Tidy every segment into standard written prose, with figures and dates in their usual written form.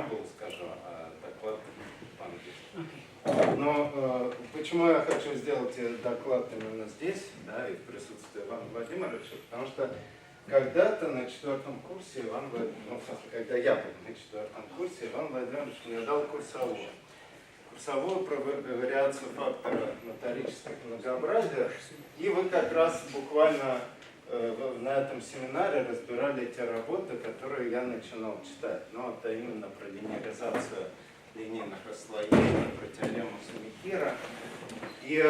преамбул скажу, а доклад по-английски. Но почему я хочу сделать доклад именно здесь, да, и в присутствии Ивана Владимировича, потому что когда-то на 4-м курсе когда я был на 4-м курсе, Иван Владимирович мне дал курсовую. Курсовую про вариацию фактора ноторических многообразия. И вы как раз буквально на этом семинаре разбирали те работы, которые я начинал читать. Ну, это именно про линеаризацию линейных расслоений, про теорему Самикира. И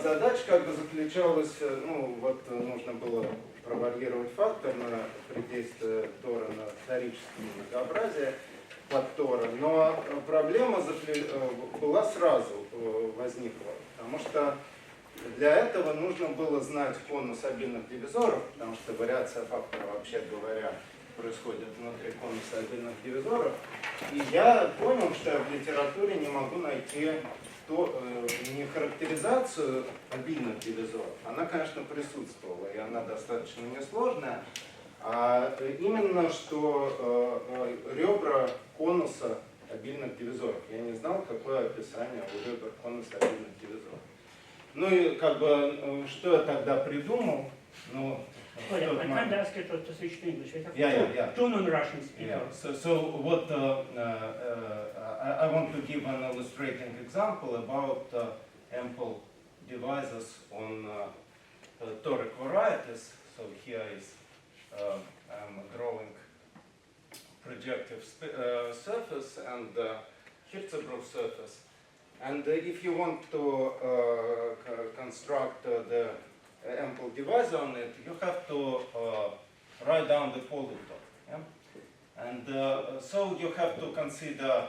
задача как бы заключалась, нужно было проварьировать фактор при действии тора на торическое многообразие под тора. Но проблема была сразу возникла, потому что для этого нужно было знать конус обильных дивизоров, потому что вариация фактора, вообще говоря, происходит внутри конуса обильных дивизоров. И я понял, что я в литературе не могу найти не характеризацию обильных дивизоров. Она, конечно, присутствовала, и она достаточно несложная, а именно, что ребра конуса обильных дивизоров. Я не знал, какое описание у ребер конуса обильных дивизоров. Ну и как бы, что я тогда придумал? I can't ask you to switch to English. Yeah. Two non-Russian speakers. Yeah. So what I want to give an illustrating example about ample divisors on toric varieties. So here is I'm drawing projective surface and Hirzebruch surface. And if you want to construct the ample divisor on it, you have to write down the polytope. Yeah? And so you have to consider,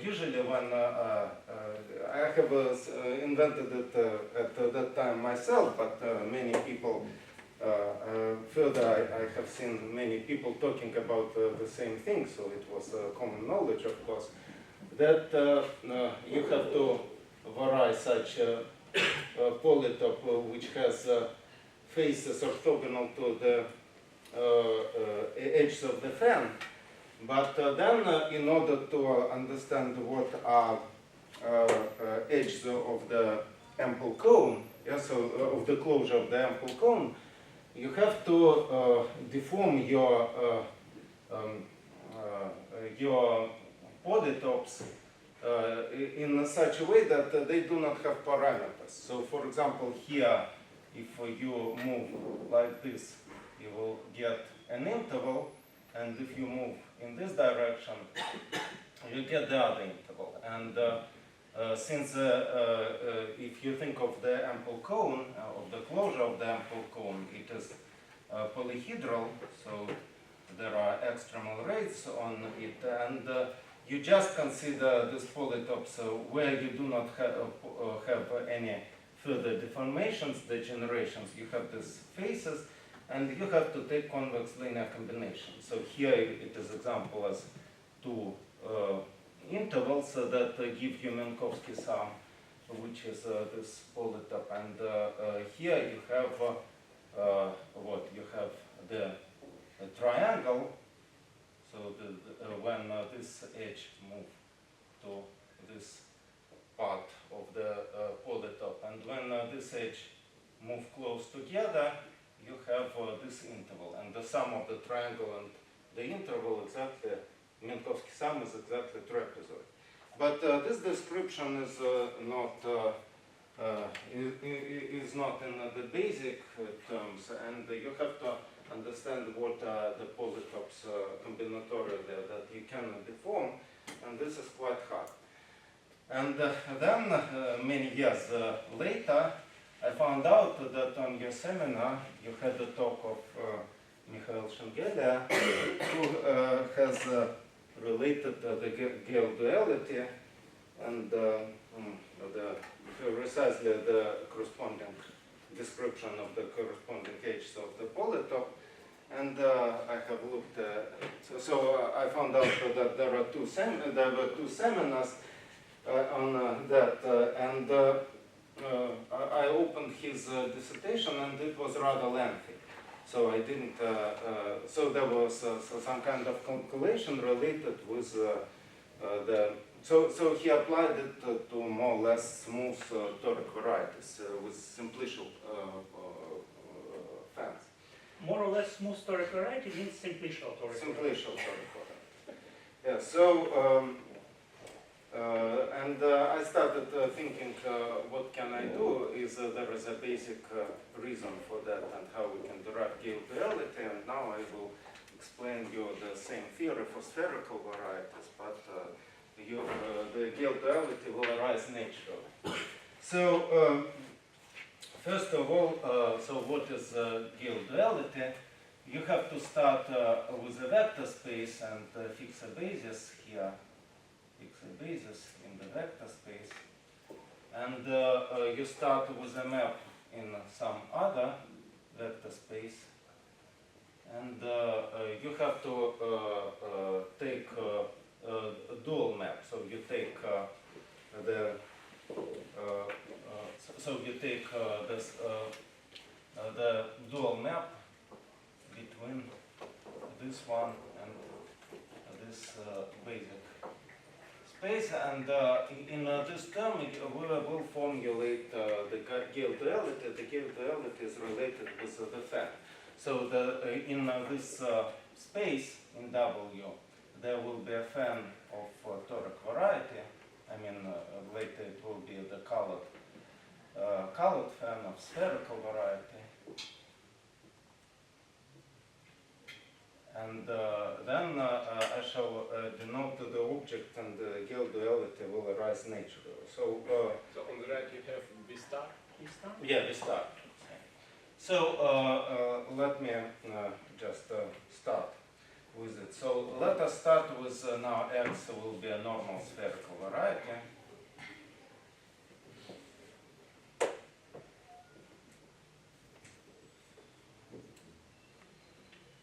usually when I have invented it at that time myself, but many people, further I have seen many people talking about the same thing, so it was common knowledge, of course, that you have to vary such a polytope which has faces orthogonal to the edges of the fan. But then, in order to understand what are edges of the ample cone, so of the closure of the ample cone, you have to deform your polytopes in such a way that they do not have parameters. So, for example, here, if you move like this, you will get an interval, and if you move in this direction, you get the other interval. And since if you think of the ample cone, of the closure of the ample cone, it is polyhedral, so there are extremal rates on it, and you just consider these polytopes where you do not have any further deformations, degenerations. You have these faces, and you have to take convex linear combinations. So here it is example as two intervals that give you Minkowski sum, which is this polytope. And here you have you have the triangle. So when this edge moves to this part of the polytope, and when this edge move close together, you have this interval, and the sum of the triangle and the interval exactly, Minkowski sum is exactly trapezoid. But this description is not in the basic terms, and you have to understand what are the polytopes combinatorial there that you can deform, and this is quite hard. And then many years later, I found out that on your seminar you had the talk of Mikhail Shengela, who has related the Gale duality and precisely the corresponding description of the corresponding edges of the polytope. And I have looked, so I found out that there were two seminars on that, and I opened his dissertation, and it was rather lengthy. So I didn't, so there was some kind of calculation related with so he applied it to more or less smooth toric varieties with simplicial fans. More or less smooth toric variety means simplicial toric variety. Simplicial toric variety. Yeah, so, and I started thinking what can I do is there is a basic reason for that and how we can derive Gale duality, and now I will explain you the same theory for spherical varieties, but the Gale duality will arise naturally. So, first of all, so what is Gale duality? You have to start with a vector space and fix a basis here. Fix a basis in the vector space, and you start with a map in some other vector space, and you have to take a dual map. So you take the dual map between this one and this basic space, and in this term we will formulate the Gale duality. The Gale duality is related with the fan. So in this space in W, there will be a fan of toric variety. I mean, later it will be the colored fan of spherical variety. And then I shall denote the object, and the Gale duality will arise naturally. So, so on the right you have V star? V star? Yeah, V star. So let me just start with it. So let us start with now X will be a normal spherical variety.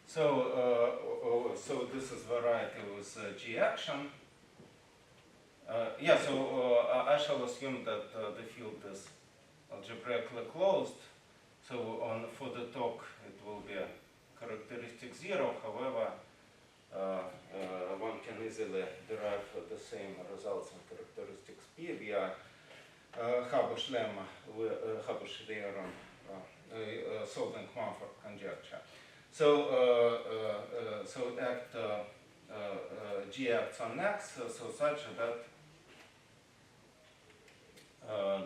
So this is variety with G action. Yeah, so I shall assume that the field is algebraically closed. So for the talk it will be a characteristic 0. However, one can easily derive the same results in characteristics P via Habush lemma, Habush theorem, solving Mumford conjecture. So act G acts on X, so such that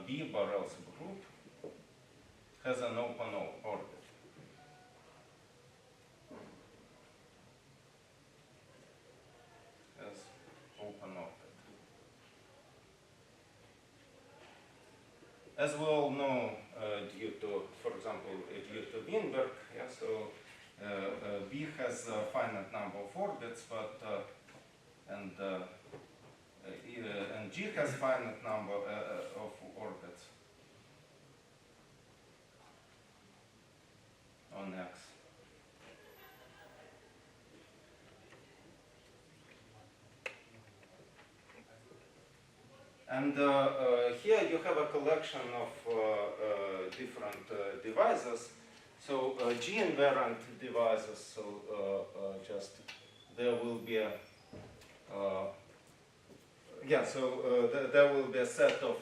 B bar L subgroup has an open orbit. Has open orbit. As we all know, due to, for example, due to Weinberg, yeah, so B has a finite number of orbits, but and G has finite number of orbits on X. And here you have a collection of different divisors. So G-invariant divisors, so just there will be a, there will be a set of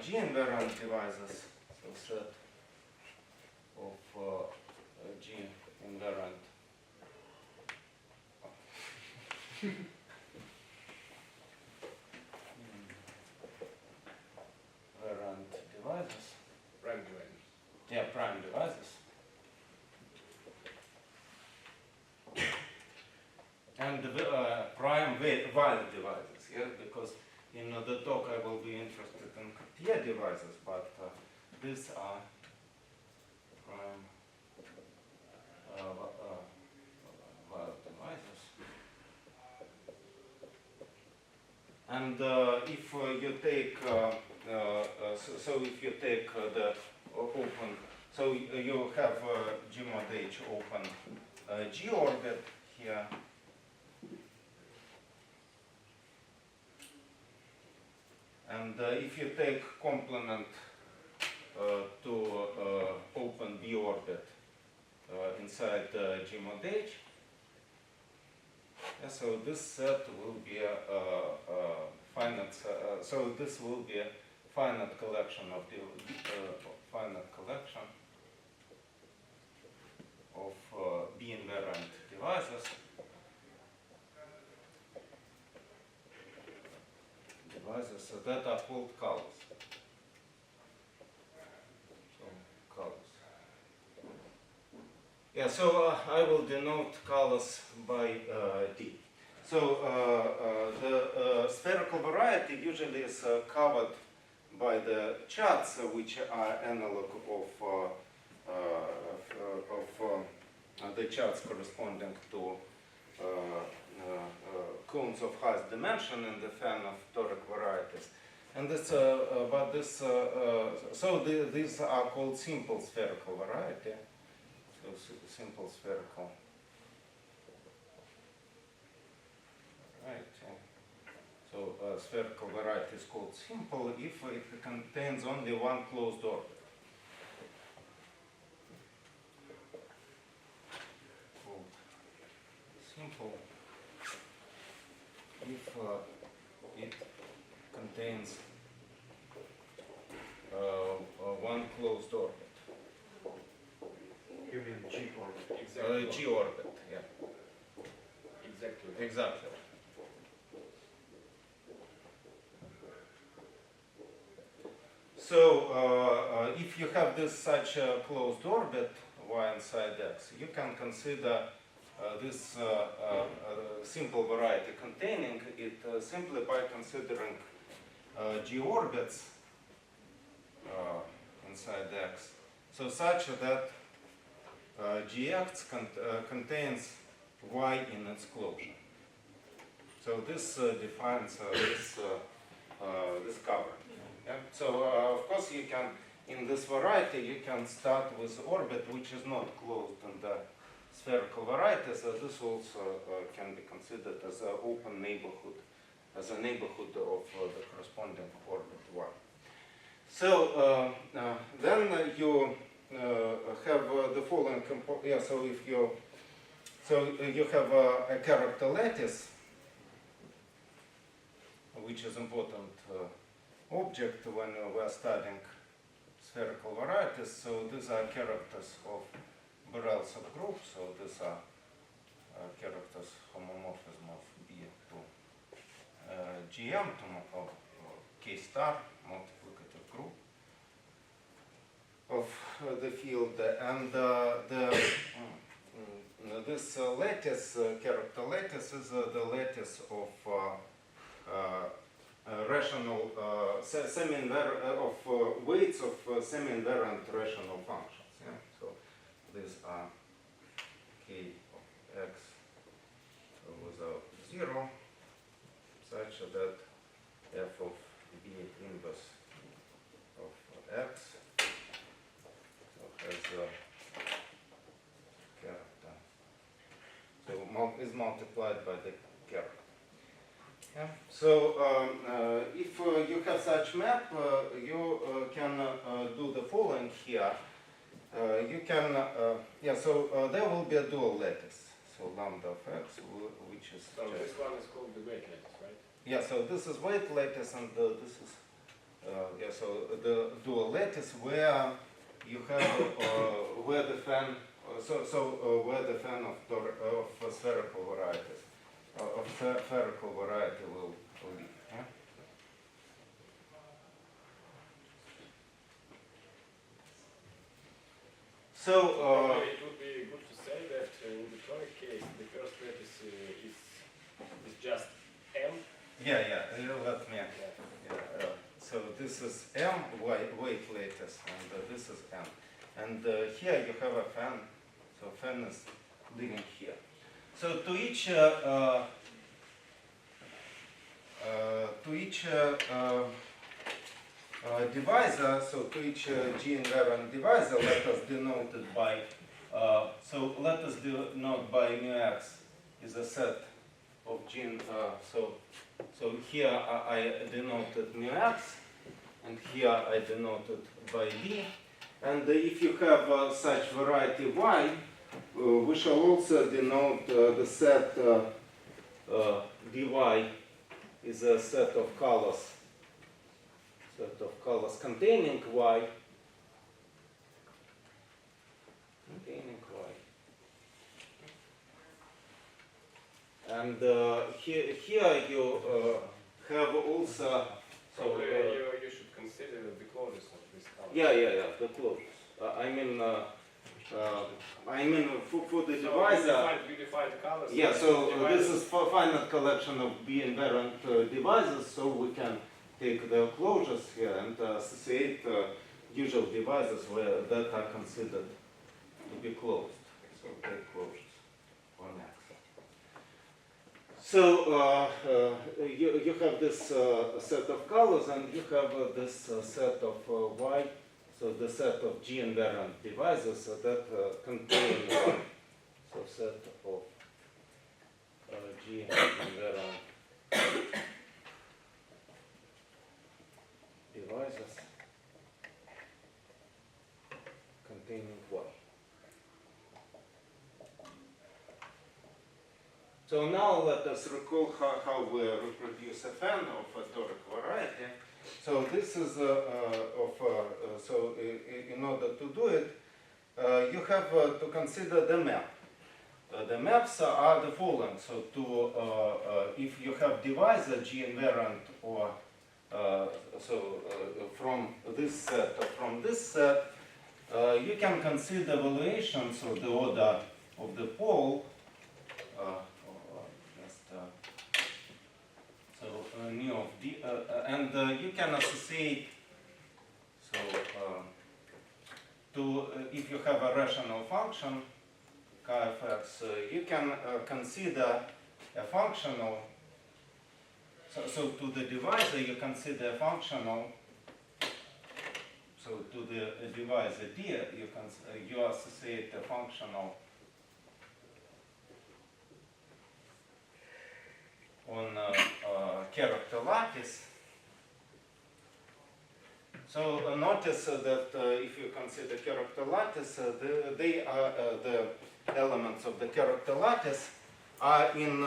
G-invariant divisors, so set of G-invariant divisors. Prime divisors. Yeah, prime divisors. And prime valid divisors, yeah, because in the talk I will be interested in Cartier divisors, but these are prime valid divisors. And if you take, so if you take the open, so you have G mod H open G orbit here. And if you take complement to open B orbit inside G mod H. Yeah, so this set will be a finite. So this will be a finite collection of the B invariant divisors. So that are called colors. So colors. Yeah. So I will denote colors by D. So the spherical variety usually is covered by the charts, which are analog of the charts corresponding to cones of highest dimension in the fan of toric varieties. And this, these are called simple spherical variety. So simple spherical. Right. So spherical variety is called simple if it contains only one closed orbit. Called simple if it contains one closed orbit. You mean G orbit? Exactly. G orbit, yeah. Exactly. Exactly. So if you have this such a closed orbit y inside x, you can consider this simple variety containing it simply by considering G orbits inside x, so such that Gx contains y in its closure. So this defines this cover. Yeah? So of course you can, in this variety, you can start with orbit which is not closed in the spherical variety. So this also can be considered as an open neighborhood, as a neighborhood of the corresponding orbit y. So then you have the following so if you you have a character lattice, which is important object when we are studying spherical varieties. So these are characters of Borel subgroup. So these are characters homomorphism of B to Gm to K star multiplicative group of the field, and this lattice, character lattice, is the lattice of rational of weights of semi-invariant rational functions. Yeah? So these are k of x without 0, such that f of b inverse of x has a character. So is multiplied by the character. Yeah. So if you have such map, you can do the following here. You can, so there will be a dual lattice. So lambda of x, which is... So this one is called the weight lattice, right? Yeah, so this is weight lattice, and this is, so the dual lattice where you have, where the fan, where the fan of spherical varieties, of spherical variety will live. Yeah? So it would be good to say that in the toric case, the first lattice is just M. yeah, let me. Yeah, so this is M weight lattice, and this is M, and here you have a fan. So fan is living here. So to each divisor, so to each G invariant divisor, let us denote it by, so let us denote by mu x is a set of G, so here I denoted mu x, and here I denoted by B, and if you have such variety y, we shall also denote the set dy is a set of colors containing y. And here you have also. So you should consider the closures of this color. Yeah, the closures. I mean for the divisor. We defined colors. Yeah, so this is for finite collection of B-invariant divisors, so we can take the closures here and associate usual divisors where that are considered to be closed. So take closures on X. So you have this set of colors and you have this set of Y, so the set of G-invariant divisors that contain Y. So set of G-invariant divisors containing Y. So now let us recall how we reproduce Fn of a toric variety. So this is so in order to do it, you have to consider the map. The maps are the following. So if you have divisor G invariant or from this set, you can consider evaluations of the order of the pole. Nu of d, and you can associate. So if you have a rational function k of x, you can consider a functional. So to the divisor you consider a functional. So to the divisor d you associate a functional on character lattice. So notice that if you consider character lattice, they are the elements of the character lattice are in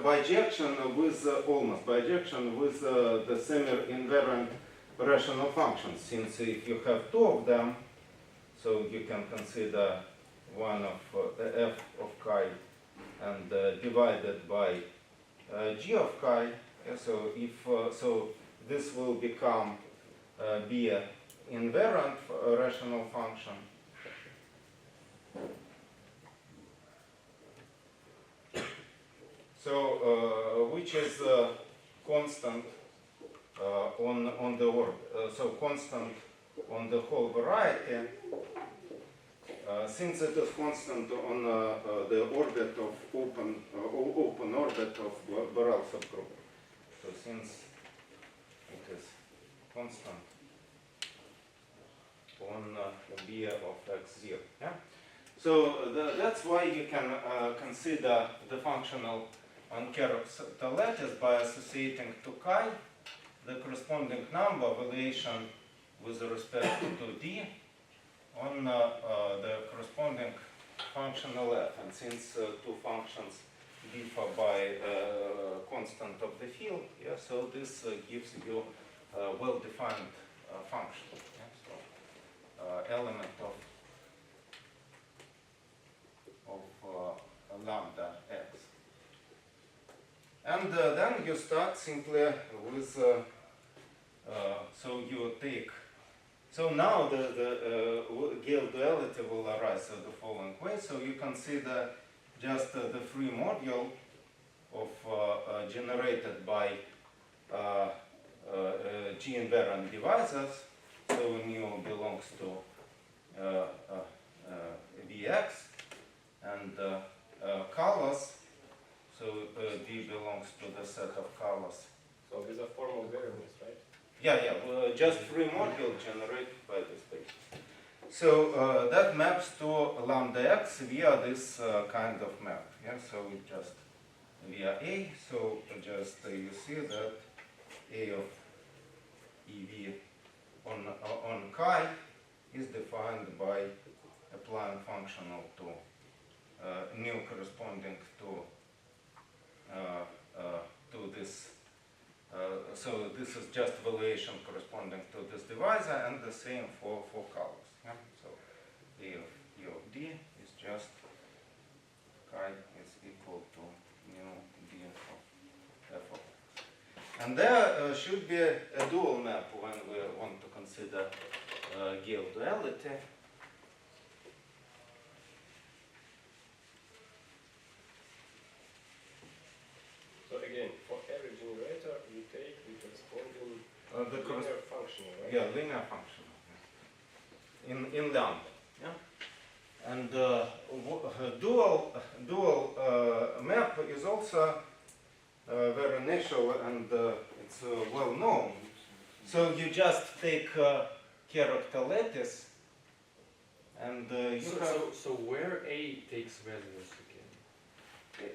bijection with almost bijection with the semi-invariant rational functions. Since if you have two of them, so you can consider one of f of chi and divided by g of chi. So if so, this will become be an invariant rational function. So which is constant on the order. So constant on the whole variety. Since it is constant on the orbit of open orbit of Borel subgroup. So since it is constant on B of x0. Yeah? So that's why you can consider the functional on character lattice by associating to chi the corresponding number evaluation with respect to d on the corresponding functional f. And since two functions differ by constant of the field, yeah, so this gives you a well-defined function. Yeah? So element of lambda x. And then you start simply with, so you take, so now the Gale duality will arise the following way. So you consider just the free module of generated by G-invariant divisors. So nu belongs to Vx and colors. So D belongs to the set of colors. So these are formal variables, right? Yeah, just free module generated by this basis. So that maps to lambda x via this kind of map. Yeah, so we just via A. So just you see that A of EV on chi is defined by applying functional to nu corresponding to this. So this is just valuation corresponding to this divisor, and the same for colors. Yeah? So A of E of D is just chi is equal to nu D of f of x. And there should be a dual map when we want to consider Gale duality. So again, for every generator, you take the corresponding The linear function, right? Yeah, linear function. In lambda. Yeah. And dual map is also very natural, and it's well known. So you just take character lattice, and you have So where A takes values again?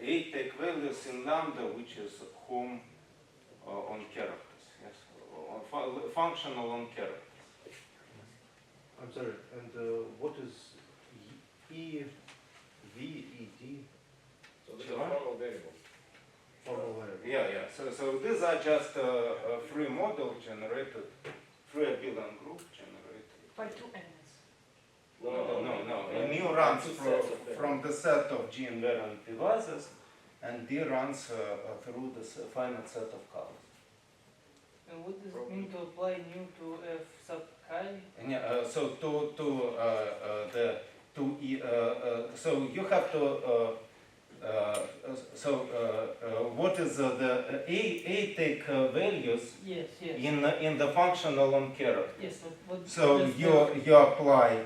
A take values in lambda, which is home on characters. Yes, functional on characters. I'm sorry, and what is E, V, E, D? So this is Sure. a formal variable. Formal variable. Yeah. So these are just a free model generated, free abelian group generated. By two elements. No. Yeah. Mu runs Two sets of them. from the set of G-invariant divisors, and D runs through this finite set of colors. And what does it mean to apply nu to f sub chi? And so so you have to what is the A take values Yes, yes. in the functional on character. Yes, what So does you apply.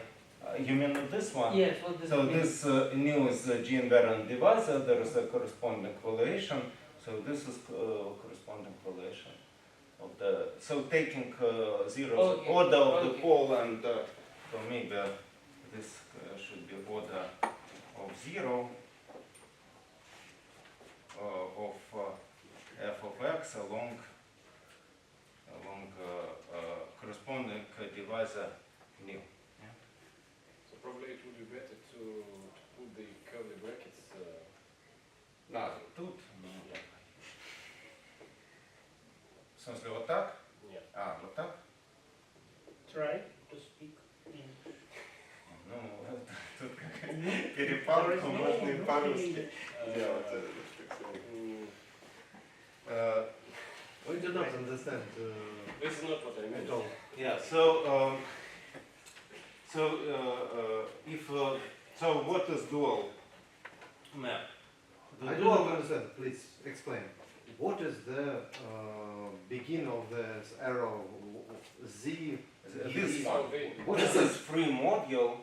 You mean this one? Yes, what does So it mean? this nu is a G-invariant divisor. There is a corresponding valuation. So this is corresponding valuation of the. So taking zeros Okay, order of the okay. pole, and so maybe this should be order of 0 of f of x along corresponding divisor nu. So probably it would be better to put the curly brackets. Да, тут. В смысле, вот так? Нет. А, вот так? Try to speak English. Ну, тут как перепалка, можно и по-русски делать. We do not understand This is not what I meant. at all. Yeah, so if so, what is dual map? The I do dual not understand. Please explain. What is the beginning of this arrow Z? this Oh, one. the- What This is is free module,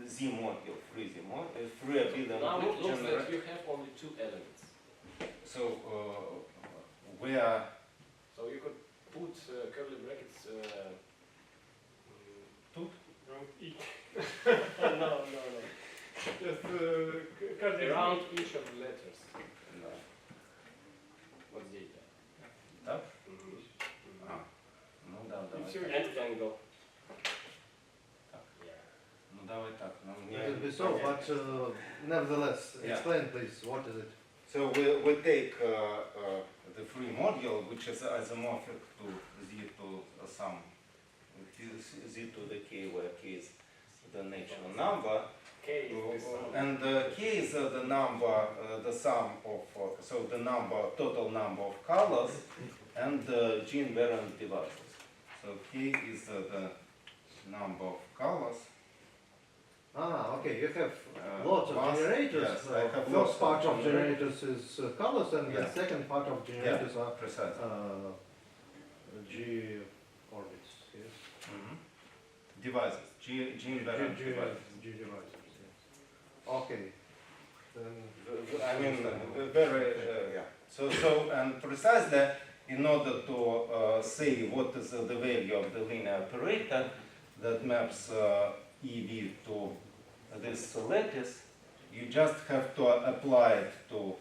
Z module, free Z module, free abelian Now group it looks generate. like you have only two elements. So where So you could put curly brackets. Тут? Wrong E. No. Just Around each of the letters. Да. What's data? Так? А, ну да, давай. всё. так. And tangle. Так. Yeah. Ну давай так. Ну, It мне- will be so, but nevertheless, Yeah. explain please. What is it? So we take the free module, which is isomorphic to Z to some Z to the k, where k is the natural number, K is this one. and k is the number, the sum of so the total number of colors, and G-invariant divisors. So k is the number of colors. Ah, okay. You have Uh, lots of plus- generators. yes, I have lots First of part of generators. generators is colors, and Yeah. the second part of generators are Precisely. G orbits. Yes. Divisors. G-invariant divisors. G devices. Yes. Okay. Then I mean, very, yeah. So, and precisely in order to say what is the value of the linear operator that maps EV to this lattice, you just have to apply it to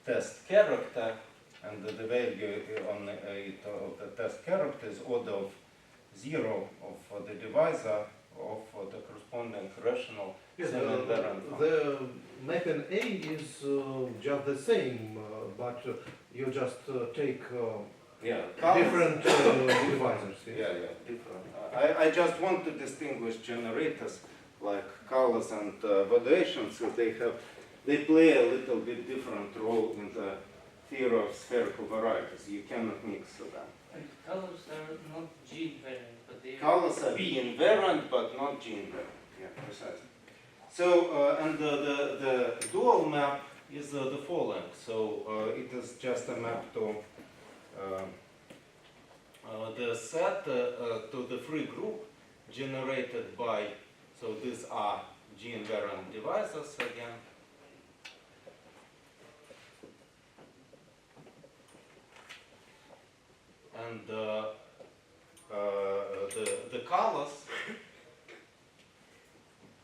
test character, and the value on it of the test character is order of 0 of the divisor of the corresponding rational Yes, semi-invariant function. the mapping A is just the same, but you just take Yeah, different divisors. Yes? Yeah, different. I just want to distinguish generators like colors and valuations, so they play a little bit different role in the theory of spherical varieties. You cannot mix them. And colors are not G-invariant, but they are Colors are B-invariant, but not G-invariant. Yeah, precisely. So, and the dual map is the following. So, it is just a map to the set to the free group generated by, so these are G-invariant divisors again. And the colors,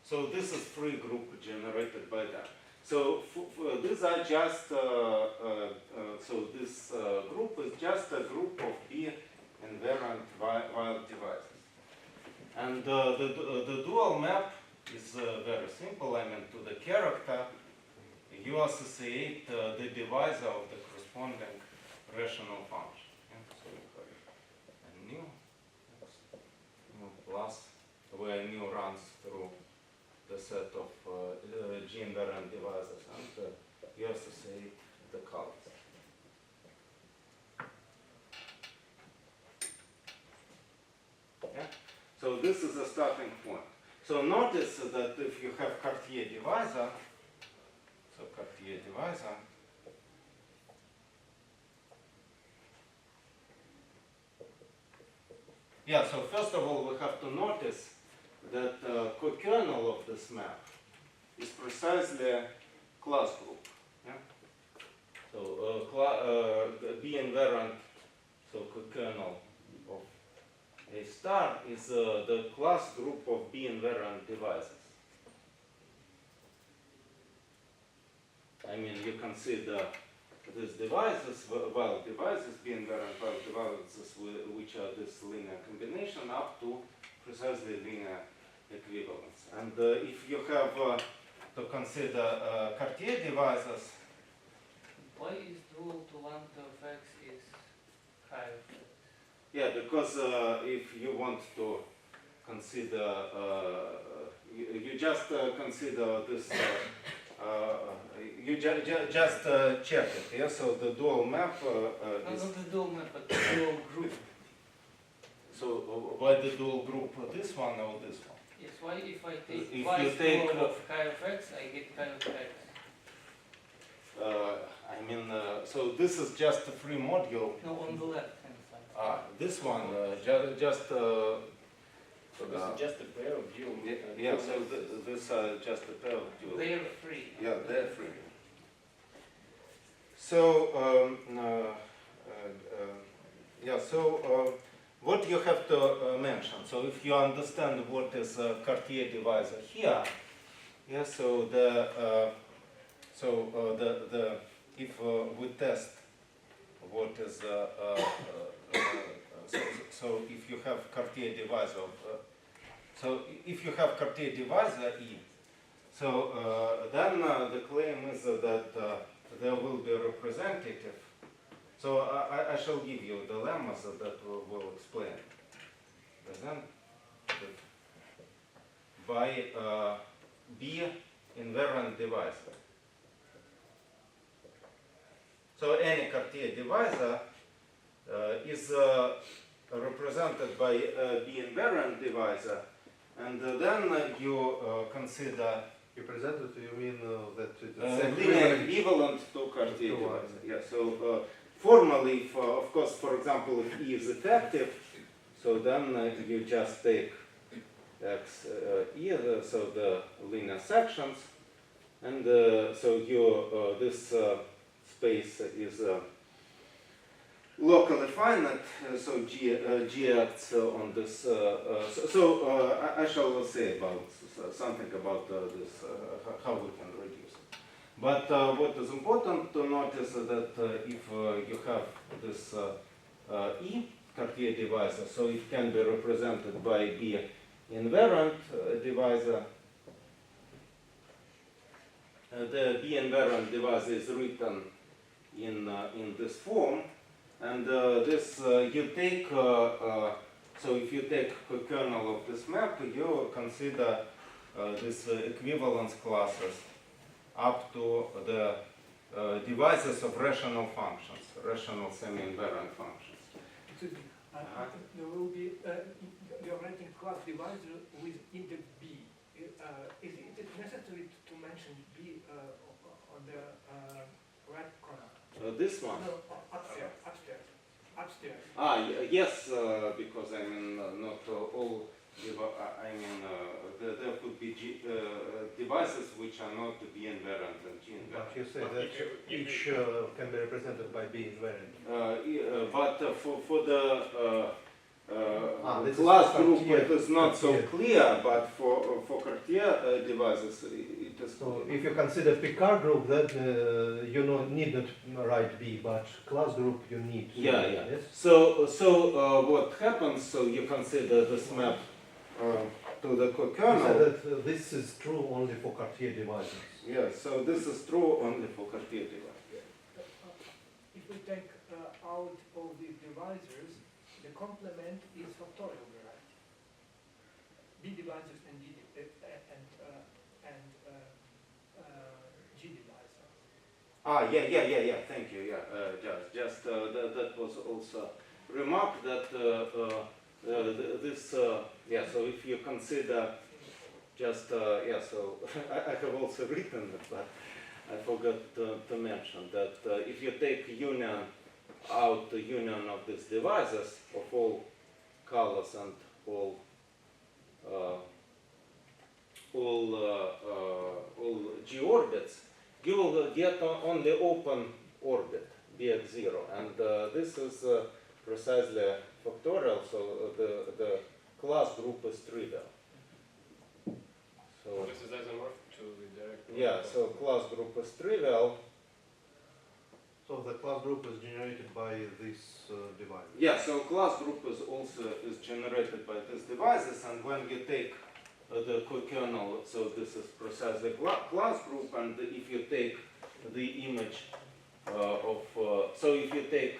so this is free group generated by that. So these are just, so this group is just a group of B-invariant wild divisors. And the dual map is very simple. I mean, to the character, you associate the divisor of the corresponding rational function. So you have a new plus, where new runs through the set of G-invariant divisors, and you associate the colors. Okay? So this is a starting point. So notice that if you have Cartier divisor, so Cartier divisor, yeah, so first of all, we have to notice that co-kernel of this map is precisely a class group. Yeah? So the B-invariant, so co-kernel of A star is the class group of B-invariant divisors. I mean, you consider these divisors, wild divisors, B-invariant wild divisors, which are this linear combination up to precisely linear equivalence. And if you have to consider Cartier divisors, Why is dual to lambda of x is higher of x? yeah, because if you want to consider, you just consider this, you just check it, yeah? So the dual map No, is, not the dual map, but the dual group. so why the dual group, this one or this one? Yes, why if I take If you twice take, dual of chi of x, I get chi of x. I mean, so this is just a free module. No, on the left hand side. This one, just So this is just a pair of dual. yeah, so this just a pair of dual. They are free. Yeah, they're free. So, yeah, so what you have to mention, so if you understand what is a Cartier divisor here, yeah, so if we test what is, so if you have Cartier divisor of, so if you have Cartier divisor E, so then the claim is that there will be a representative. So I shall give you the lemmas that will explain. Present by B invariant divisor. So any Cartier divisor is represented by B invariant divisor, and then you consider You presented, you mean that it's linear equivalent to Cartier divisor. Yeah. So formally, of course, for example, if E is effective, so then you just take X E, so the linear sections, and so you this space is locally finite, so G acts on this. I shall say about something about this, how we can reduce it. But what is important to notice is that if you have this E Cartier divisor, so it can be represented by B invariant divisor. The B invariant divisor is written in this form, and this you take. So if you take kernel of this map, you consider this equivalence classes up to the divisors of rational functions, rational semi-invariant functions. Excuse me. There will be, you're writing class divisor with index B. Is it necessary to mention B on the right corner? This one? No, upstairs. Yes, because I mean, not all, there could be devices which are not B invariant and G invariant. But you say that each can be represented by B invariant. But for the this class is group, Cartier. it is not so Cartier. clear, but for Cartier devices, it is So clear. if you consider Picard group, that you need not write B, but class group you need. Yeah. Yes? So what happens, so you consider this map to the You say kernel. that this is true only for Cartier devices. Yeah, so this is true only for Cartier devices. If we take out all these divisors, the complement is factorial variety. B divisors and G divisors. Yeah. Thank you. Yeah, that was also remarked that this. Yeah. So if you consider just So I have also written it, but I forgot to mention that if you take union out the union of these divisors of all colors and all G orbits, you will get only open orbit Bx0, and this is precisely factorial. So the class group is trivial. So This is isomorphic to the direct. yeah, so class group is trivial. So the class group is generated by this device. Yeah, so class group is also generated by these devices, and when you take the co-kernel, so this is precisely class group, and if you take the image so if you take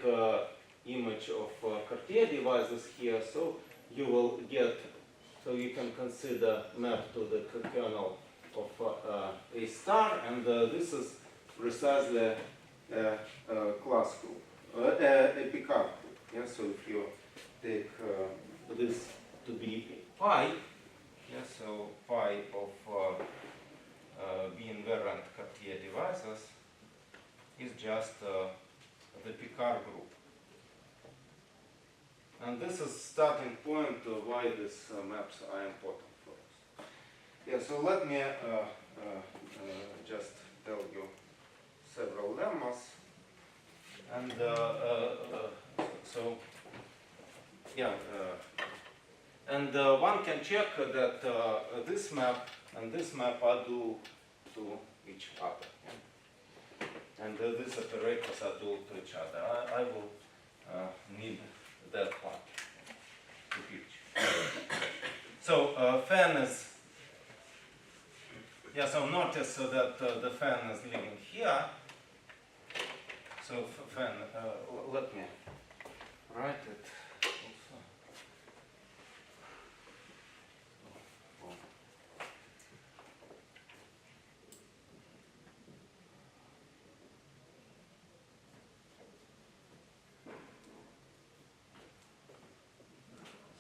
image of Cartier devices here, so you will get, so you can consider map to the co-kernel of A star, and this is precisely class group, a Picard group. Yeah, so if you take this to be pi, yeah, so pi of B invariant Cartier devices is just the Picard group. And this is starting point of why these maps are important for us. Yeah, so let me just tell you several lemmas. And so, yeah, and one can check that this map and this map are dual to each other. Yeah? And these operators are dual to each other. I will need that part to teach. So fan is, yeah, so notice that the fan is living here. So fan, let me write it also.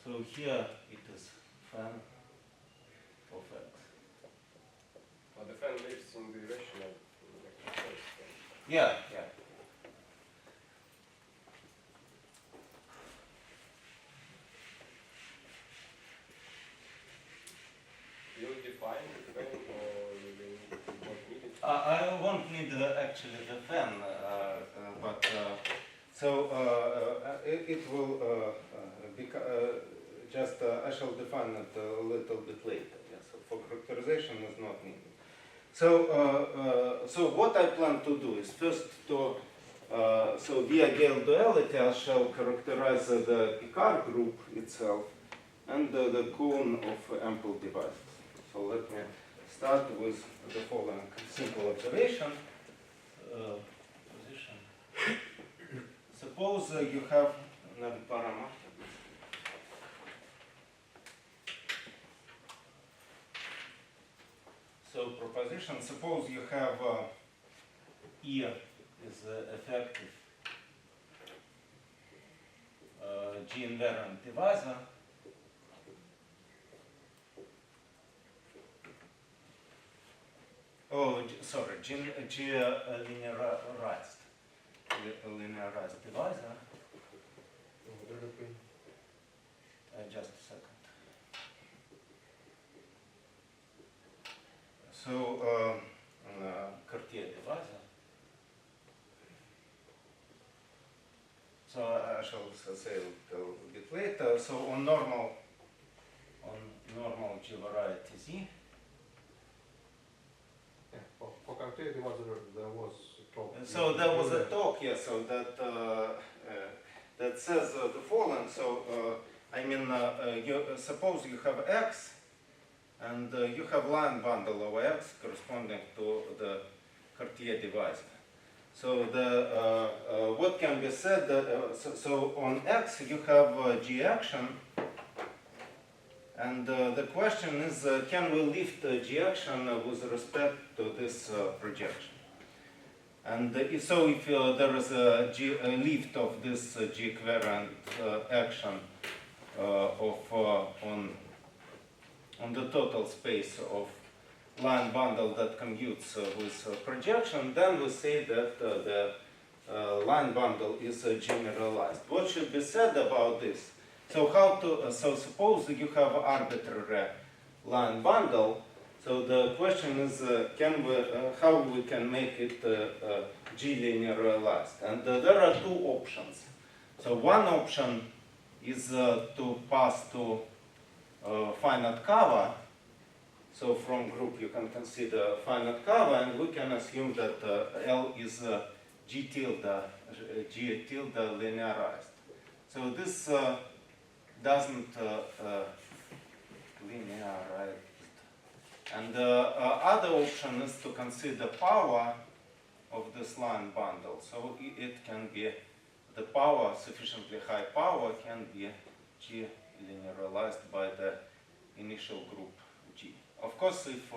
So here it is fan of x. Well, the fan lives in the rational vector space. Yeah. You will define the fan, or you won't need it? I won't need actually the fan, but so it will just I shall define it a little bit later. Yeah, so for characterization is not needed. So so what I plan to do is first to so via Gale duality I shall characterize the Picard group itself, and the cone of ample divisors. So let me start with the following simple observation. Position. Suppose you have parameter. So proposition, suppose you have E is effective G-invariant divisor. Oh, sorry, G-linearized divisor. Just a second. So, Cartier divisor. So I shall say it a bit later. So on normal G variety Z. Yeah, for Cartier divisor there was a talk. So there was a talk, yes. So that says the following. So I mean, suppose you have X, and you have line bundle of X corresponding to the Cartier divisor. So what can be said? So on X you have G action, and the question is, can we lift G action with respect to this projection? And so if there is a lift of this G-equivariant action on the total space of line bundle that commutes with projection, then we say that the line bundle is generalized. What should be said about this? So so suppose you have arbitrary line bundle. So the question is, how we can make it G-linearized? And there are two options. So one option is to pass to finite cover. So from group you can consider finite cover, and we can assume that L is G tilde linearized. So this doesn't linearize. And the other option is to consider power of this line bundle. So it can be the power, sufficiently high power, can be G linearized by the initial group G. Of course, if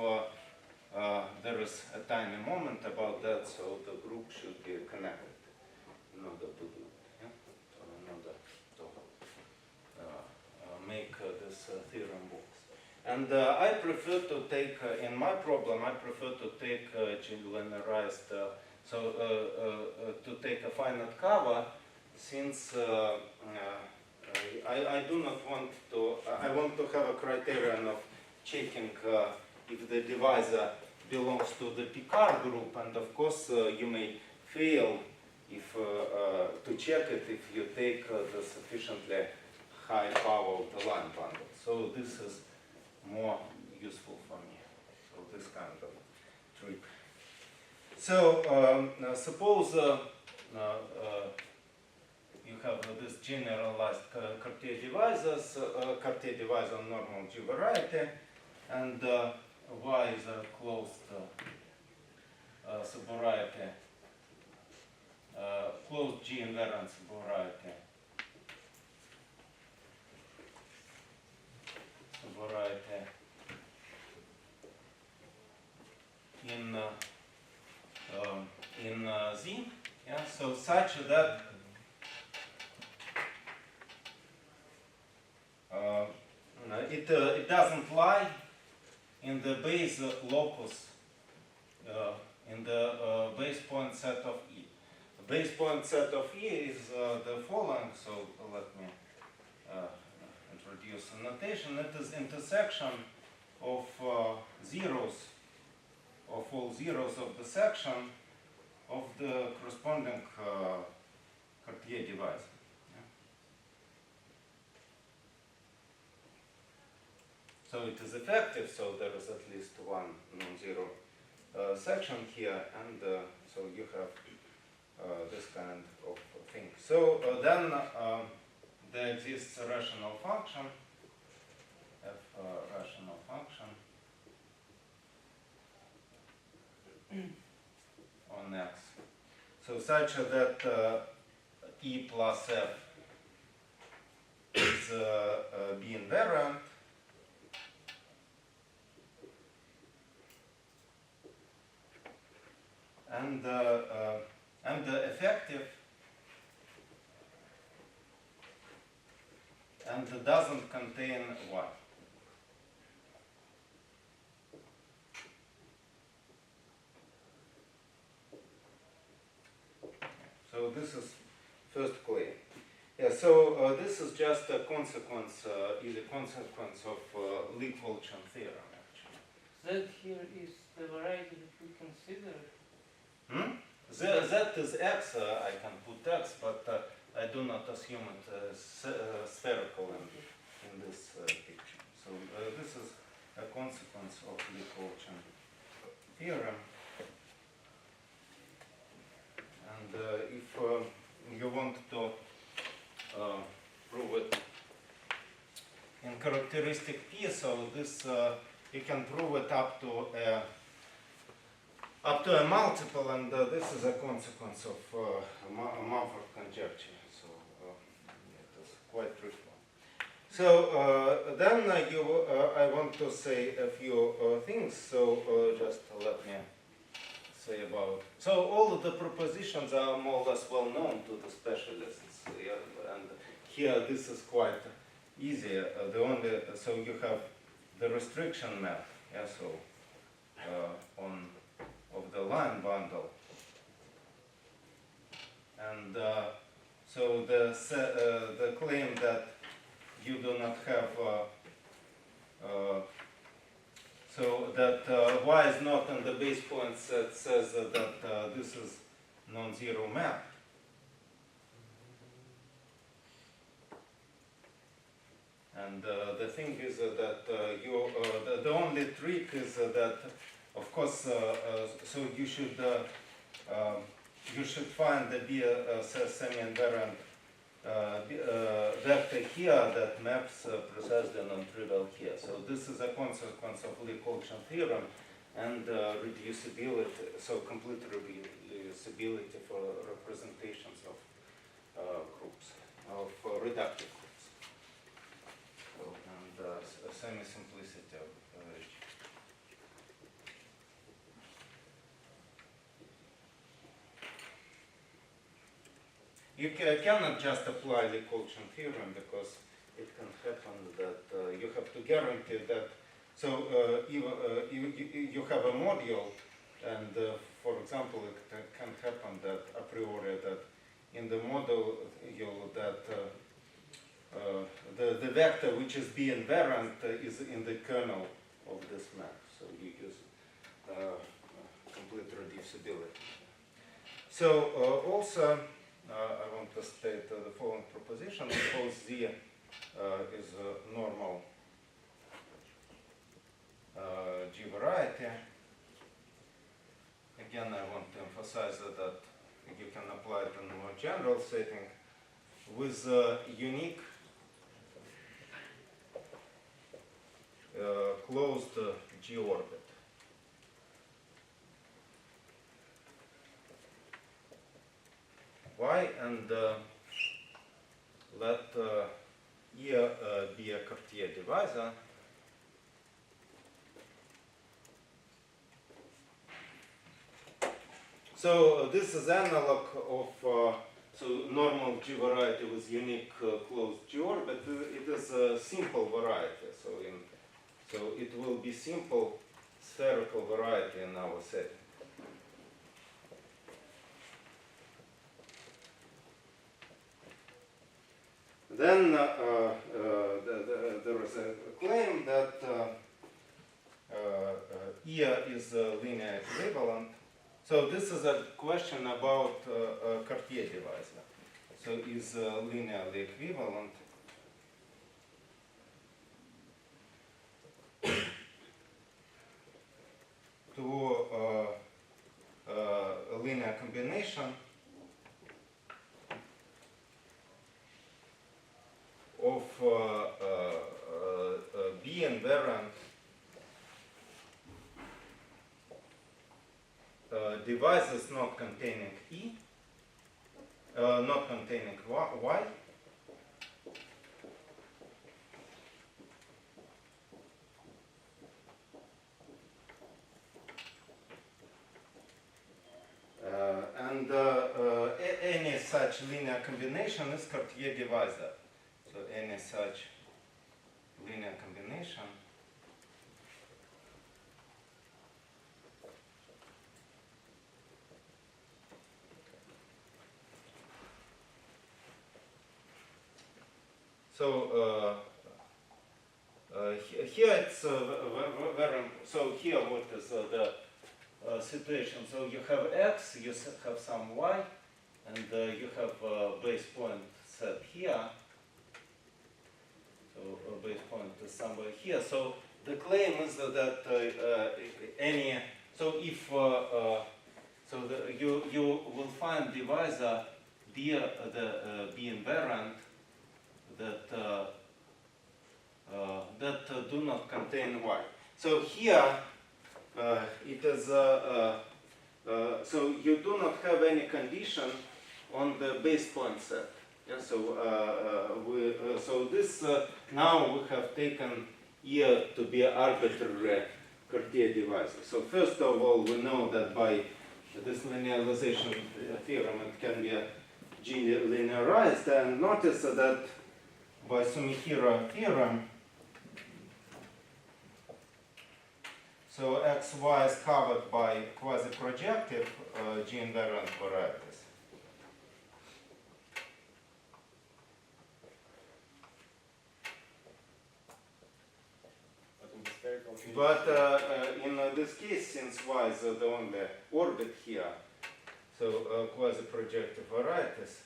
there is a tiny moment about that, so the group should be connected in order to do it. Yeah? So in order to make this theorem work. And I prefer to take, in my problem, I prefer to take G-linearized, to take a finite cover, since I do not want to, I want to have a criterion of checking if the divisor belongs to the Picard group, and of course you may fail if to check it if you take the sufficiently high power of the line bundle. So this is more useful for me. So this kind of trick. So suppose you have this generalized Cartier divisors, Cartier divisor on normal G variety, and Y is a closed subvariety, closed G invariant subvariety. Variety in Z, yeah, so such that it doesn't lie in the base locus, in the base point set of E. The base point set of E is the following, so let me introduce a notation. It is intersection of zeros, of all zeros of the section of the corresponding Cartier divisor. Yeah. So it is effective, so there is at least one non-zero section here, and so you have this kind of thing. So then there exists a rational function f rational function on x. So such that E plus f is B invariant, and the effective and doesn't contain y. So this is first claim. Yeah, so this is just a consequence, is a consequence of Lee-Qualchon theorem, actually. Z here is the variety that we consider. Z is x, I can put x, but I do not assume it spherical in this picture. So this is a consequence of Lee-Qualchon theorem. And if you want to prove it in characteristic P, so this you can prove it up to a multiple, and this is a consequence of Mumford conjecture. So it is quite trivial. So then I want to say a few things. So just let me say about. So all of the propositions are more or less well known to the specialists, yeah, and here this is quite easy. The only so you have the restriction map, yeah, so on of the line bundle, and so the claim that you do not have so that y is not in the base point set says that this is non-zero map. And the thing is that the only trick is that, of course, so you should find the B semi-invariant vector here that maps precisely non-trivial here. So this is a consequence of Lee-Qualchon theorem and reducibility, so complete reducibility for representations of groups, of reductive groups. So, and semi-simplicity of you cannot just apply the Lee-Qualchon theorem because it can happen that you have to guarantee that. So you have a module, and for example, it can happen that a priori that in the module that the vector which is B invariant is in the kernel of this map. So you use complete reducibility. So also. I want to state the following proposition. Suppose Z is a normal G variety. Again, I want to emphasize that you can apply it in a more general setting with a unique closed G orbit. Y and let E be a Cartier divisor. So this is analog of so normal G variety with unique closed G orbit. It is a simple variety. So it will be simple spherical variety in our setting. Then there is a claim that E is linear equivalent. So this is a question about Cartier divisor. So is linearly equivalent to a linear combination of B divisors not containing E, not containing Y. And any such linear combination is Cartier divisor. So any such linear combination so here it's very, so here what is the situation? So you have X, you have some Y, and you have base point set here. So base point is somewhere here. So the claim is that any, so if so you will find divisor B invariant that that do not contain Y. So here it is so you do not have any condition on the base point set. Yeah, so so this now we have taken here to be arbitrary Cartier divisor. So first of all, we know that by this linearization theorem it can be G-linearized, and notice that by Sumihira theorem, so xy is covered by quasi-projective G-invariant varieties. But in this case, since y is the only orbit here, so quasi-projective varieties.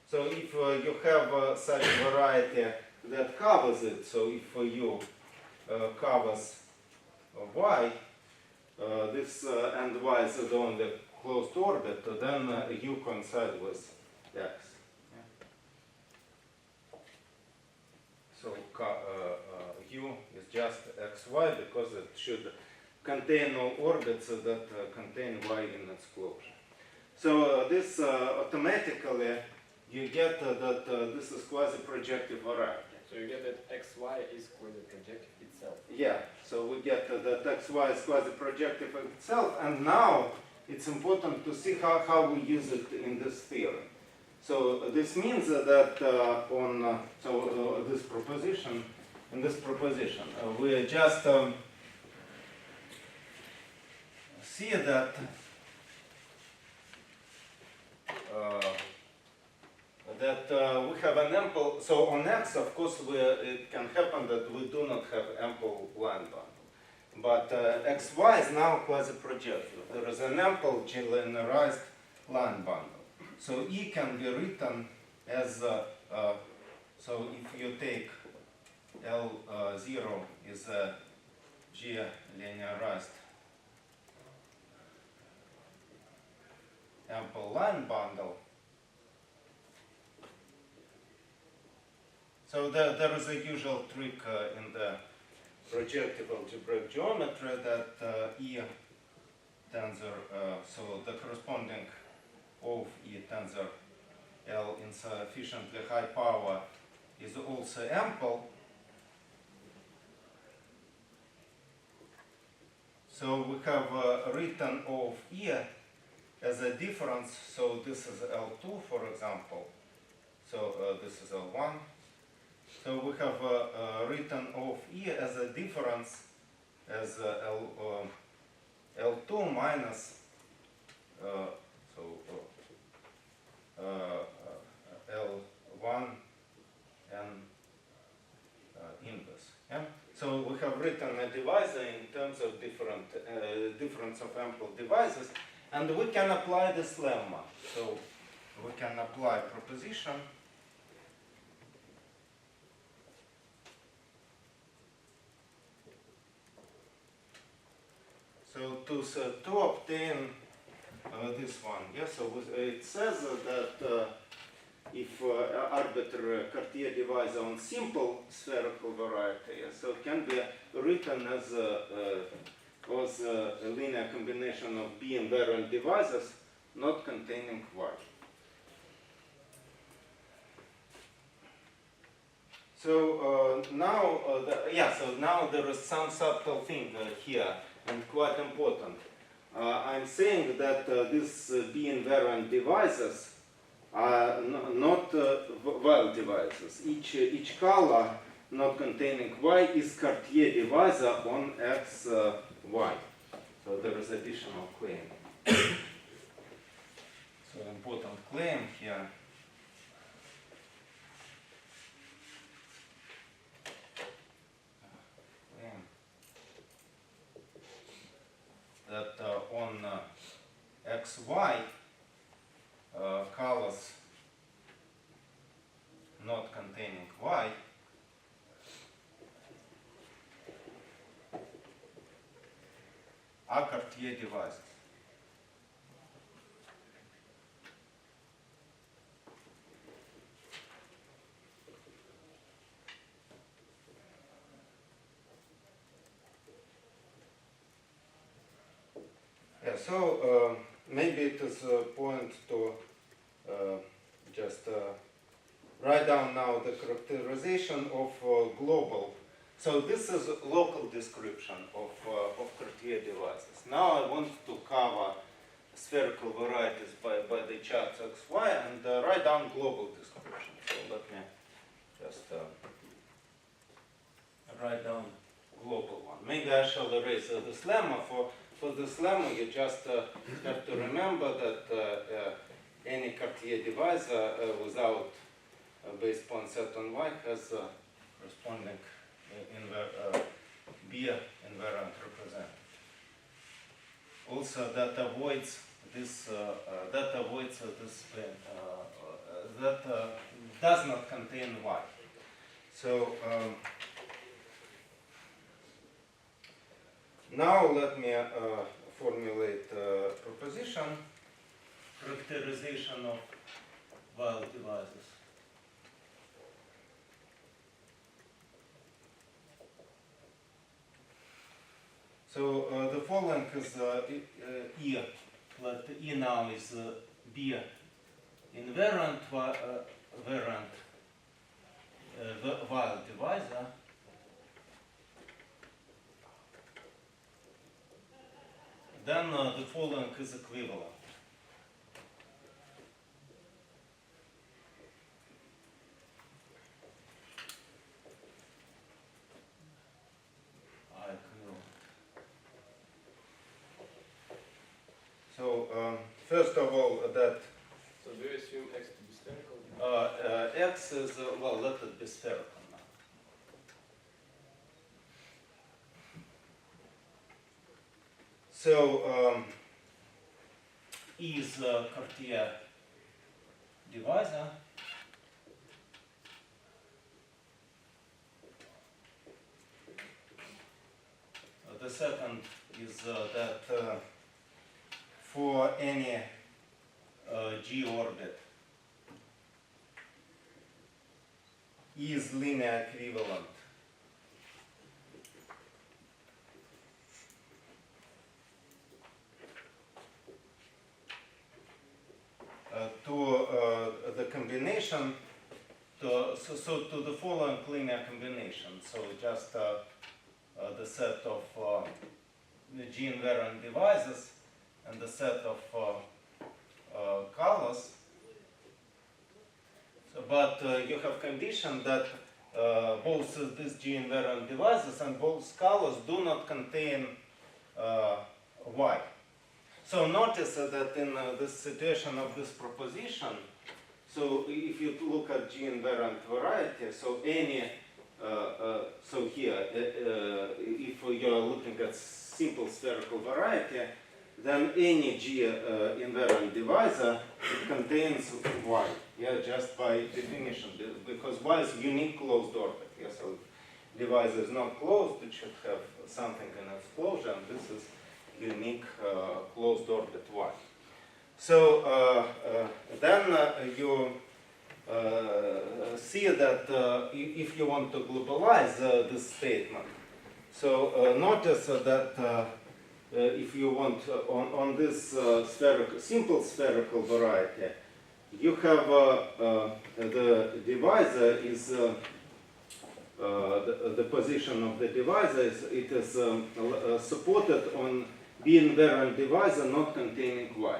So if you have such variety that covers it, so if u covers y, this and y is the only closed orbit, then u coincide with x. Yeah. So u is just xy because it should contain all orbits that contain y in its closure. So this automatically you get that this is quasi-projective variety. So you get that xy is quasi-projective itself. Yeah, so we get that xy is quasi-projective itself, and now it's important to see how we use it in this theorem. So this means that on this proposition, in this proposition, we just see that we have an ample, so on X, of course, it can happen that we do not have ample line bundle. But xy is now quasi-projective. There is an ample G-linearized line bundle. So E can be written as, so if you take L0 is a G-linearized ample line bundle. So there is a usual trick in the projective algebraic geometry that E tensor, so the corresponding of E tensor L in sufficiently high power is also ample. So we have written of E as a difference, so this is L2, for example, so this is L1. So we have written of E as a difference as L2 minus L1 and inverse. Yeah? So we have written a divisor in terms of difference of ample divisors, and we can apply this lemma. So we can apply proposition. So to obtain this one, yeah, so it says that if arbitrary Cartier divisor on simple spherical variety, yeah, so it can be written as was a linear combination of B invariant divisors not containing Y. So now, so now there is some subtle thing here, and quite important. I'm saying that these B invariant divisors are not well divisors. Each color not containing Y is Cartier divisor on X, Y. So there is additional claim. So important claim here. That on XY colors not containing Y are Cartier divisors. Yeah, so maybe it is a point to just write down now the characterization of global. So this is a local description of Cartier devices. Now I want to cover spherical varieties by the charts XY and write down global description. So let me just write down global one. Maybe I shall erase this lemma. For this lemma, you just have to remember that any Cartier divisor without a base point set on Y has a corresponding B invariant representative. Also, that avoids this. That does not contain Y. So. Now let me formulate a proposition, characterization of wild devices. So the following is E, let E now is B invariant wild divisor. Then the following is equivalent. So first of all, that. So do you assume X to be spherical? X is well, let it be spherical now. So E is Cartier divisor. The second is that for any G orbit, E is linear equivalent to the combination, so to the following linear combination. So just the set of the G invariant divisors and the set of colors. So, but you have conditioned that both these G invariant divisors and both colors do not contain Y. So notice that in this situation of this proposition, so if you look at G invariant variety, so any, so here, if you are looking at simple spherical variety, then any G invariant divisor contains Y, yeah, just by definition, because Y is unique closed orbit. Yeah, so divisor is not closed, it should have something in its closure, and this is unique closed orbit Y. So then you see that if you want to globalize this statement, so notice that if you want, on this simple spherical variety, you have the divisor is the position of the divisor is it is supported on B invariant divisor not containing y.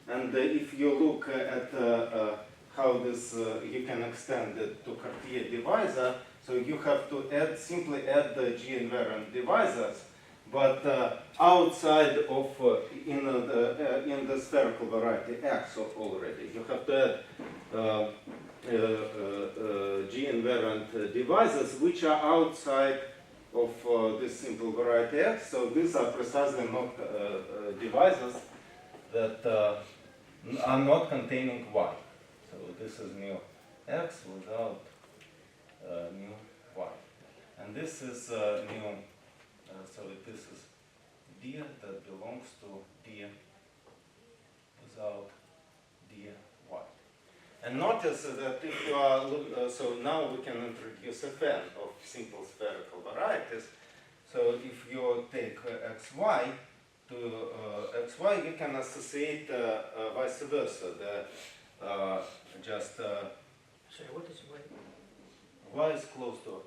And if you look at how this you can extend it to Cartier divisor, so you have to simply add the G invariant divisors, but outside of in the spherical variety X already, you have to add G invariant divisors which are outside of this simple variety X. So these are precisely not divisors that are not containing y. So this is mu X without mu y, and this is mu. So this is d that belongs to d without dy. And notice that if you are, so now we can introduce a fan of simple spherical varieties. So if you take xy to xy, you can associate vice versa. Sorry, what is y? Y is close to it.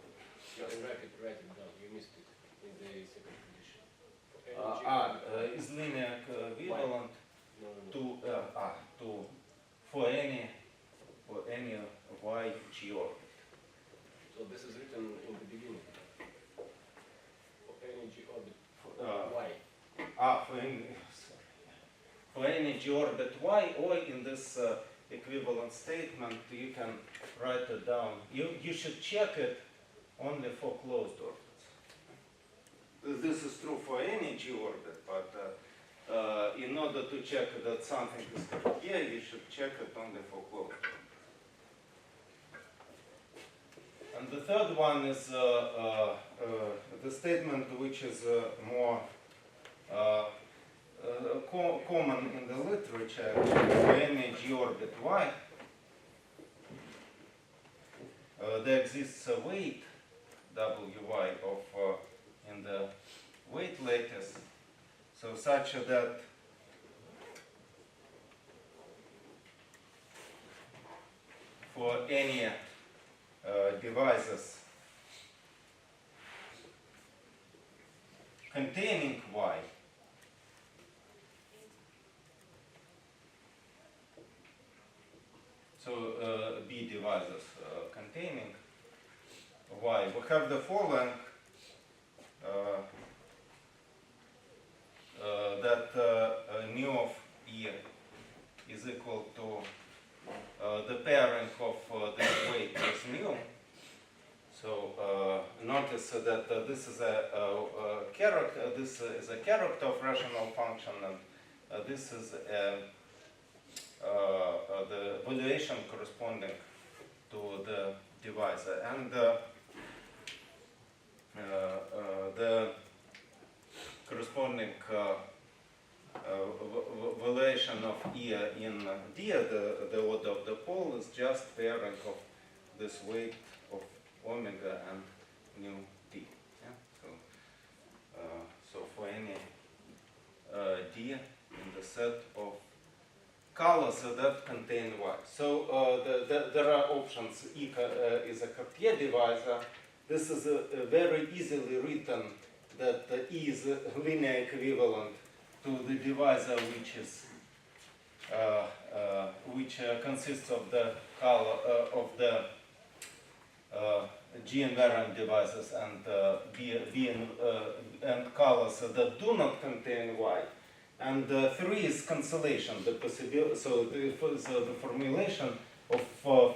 Just write it down. You missed it in the second condition. Is linear equivalent No. to for any y G orbit. So this is written in the beginning. For any G orbit y. For any G orbit y, or in this equivalent statement, you can write it down. You should check it only for closed orbits. This is true for any G orbit, but in order to check that something is Cartier, you should check it only for closed orbits. And the third one is the statement which is more common in the literature. For any G orbit y, there exists a weight Wy of in the weight lattice, so such that for any divisors containing y, so B divisors containing y, we have the following that mu of E is equal to the pairing of this weight is mu. So notice that this is a character. This is a character of rational function, and this is the valuation corresponding to the divisor, and the corresponding valuation of E in D, the order of the pole, is just pairing of this weight of omega and mu D. Yeah? So for any D in the set of colors that contain Y. So there are options. E is a Cartier divisor. This is very easily written that E is linear equivalent to the divisor which consists of the color of the G invariant divisors and and colors that do not contain Y. And 3 is cancellation, the possibility. So the formulation of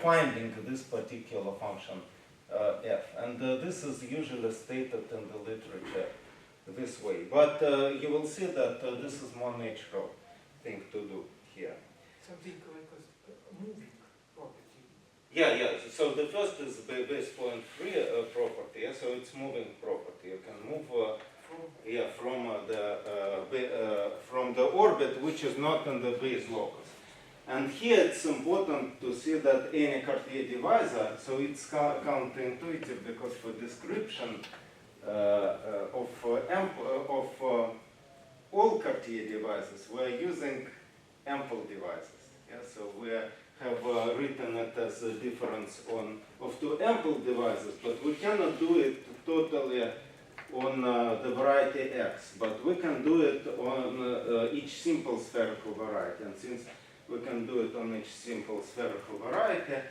finding this particular function f, and this is usually stated in the literature this way. But you will see that this is more natural thing to do here. Something like a moving property. Yeah. So the first is base point free property. Yeah? So it's moving property. You can move from the orbit which is not in the base locus. And here it's important to see that any Cartier divisor, so it's counterintuitive because for description of all Cartier divisors, we're using ample divisors. Yeah? So we have written it as a difference of two ample divisors, but we cannot do it totally on the variety X, but we can do it on each simple spherical variety. And since we can do it on each simple spherical variety,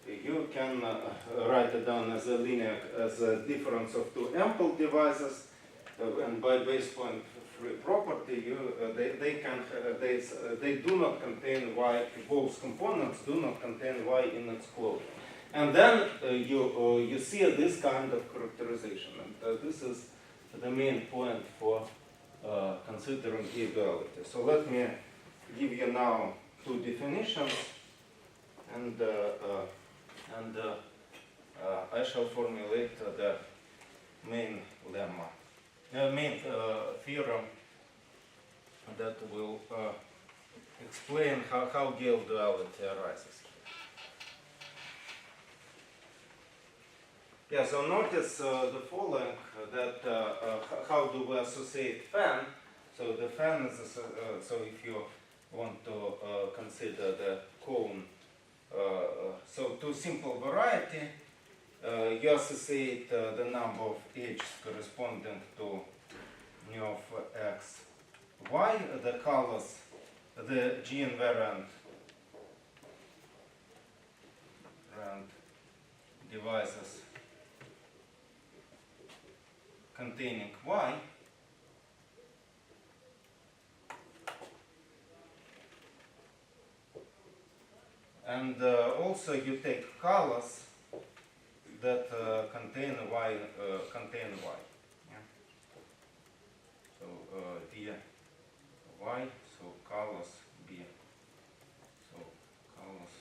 you can write it down as a difference of two ample divisors, and by base point free property, they do not contain y. Both components do not contain y in its closure. And then you see this kind of characterization, and this is the main point for considering the duality. So let me give you now two definitions, and I shall formulate the main lemma, main theorem that will explain how Gale duality arises. Yeah, so notice the following, that how do we associate fan? So the fan is, so if you want to consider the cone, so to simple variety, you associate the number of edges corresponding to nu of x, y, the colors, the G-invariant divisors containing y, and also you take colors that contain y, Yeah? So d y, so colors b, so colors.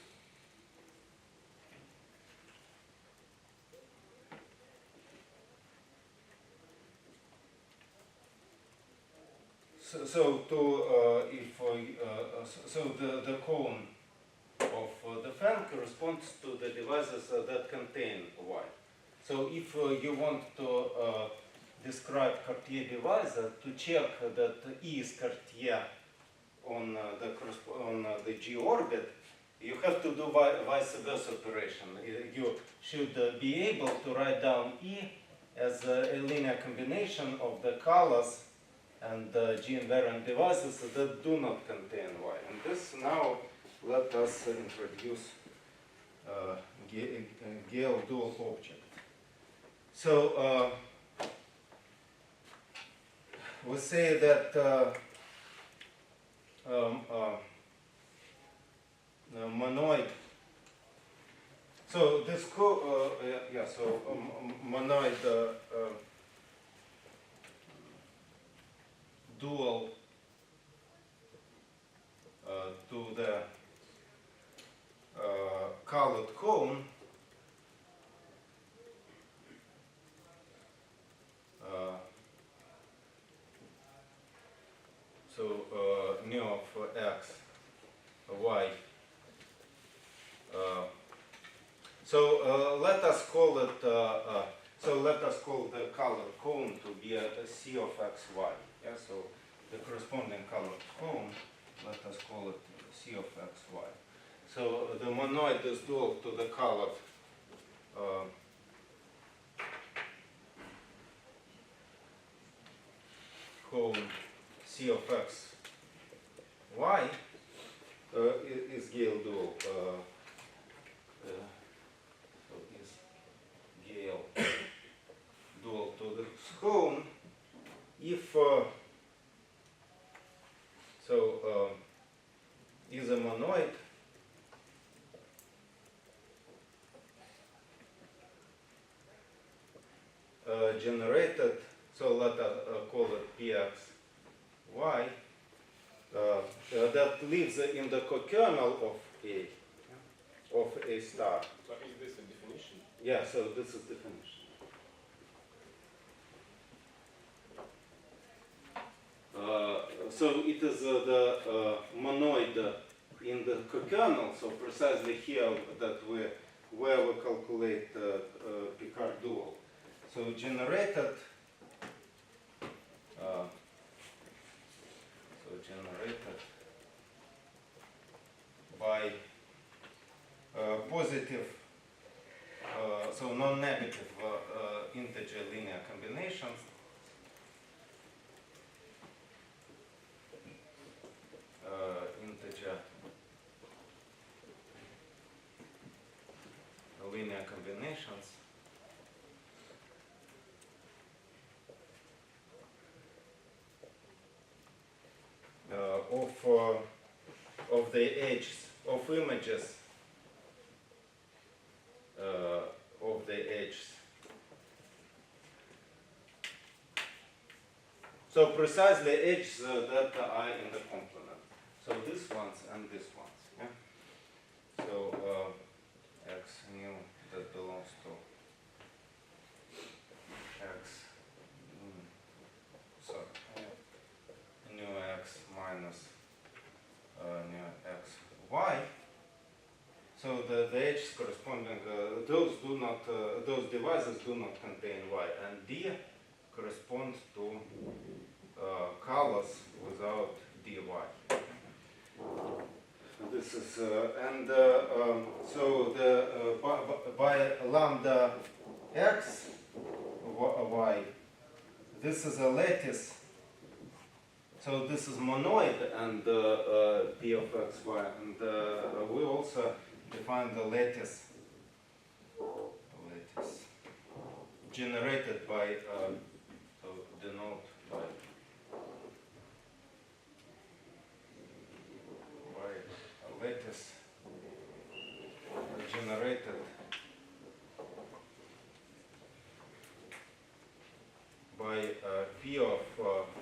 So to so the cone of the fan corresponds to the divisors that contain y. So if you want to describe Cartier divisor, to check that E is Cartier on the G orbit, you have to do vice versa operation. You should be able to write down E as a linear combination of the colors and G-invariant divisors that do not contain y. And this now let us introduce Gale dual object. So we say that monoid. So this monoid dual to the colored cone nu of x, y. So let us call it. So let us call the colored cone to be a C of x, y. Yeah. So the corresponding colored cone, let us call it C of x, y. So the monoid is dual to the colored cone C of x, y is Gale dual. So is Gale dual to the cone if is a monoid generated, so let us call it Px y, that lives in the cokernel of A star. So is this a definition? Yeah, so this is definition. So it is the monoid in the cokernel, so precisely here that where we calculate Picard dual. So generated so non-negative integer linear combinations. Integer linear combinations of the edges of images of the edges. So precisely edges that are in the complement. So these ones and these ones. Yeah? So x nu that belongs to x nu x minus nu x y. So the edges corresponding those divisors do not contain y, and d corresponds to colors without dy. This is so the by lambda x y, this is a lattice. So this is monoid and p of x y, and we also define the lattice generated by so denote by a lattice generated by p of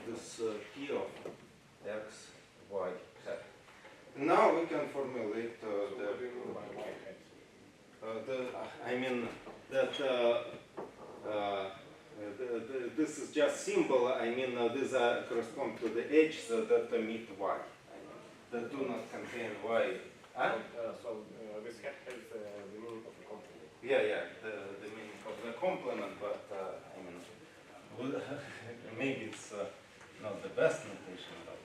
this p of x y hat. Now we can formulate I mean that this is just symbol. I mean these correspond to the edges that meet y. That do not contain y. Huh? So this hat has the meaning of the complement. Yeah, the meaning of the complement, but I mean, maybe it's not the best notation. But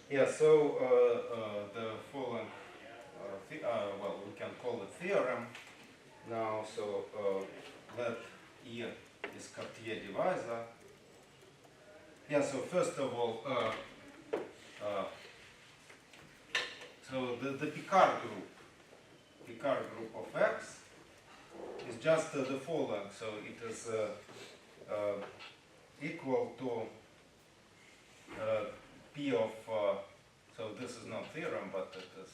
yeah, so the following, well, we can call it theorem now. So let E is Cartier divisor. Yeah, so first of all, so the Picard group of X is just the following. So it is equal to P of, so this is not theorem, but it is,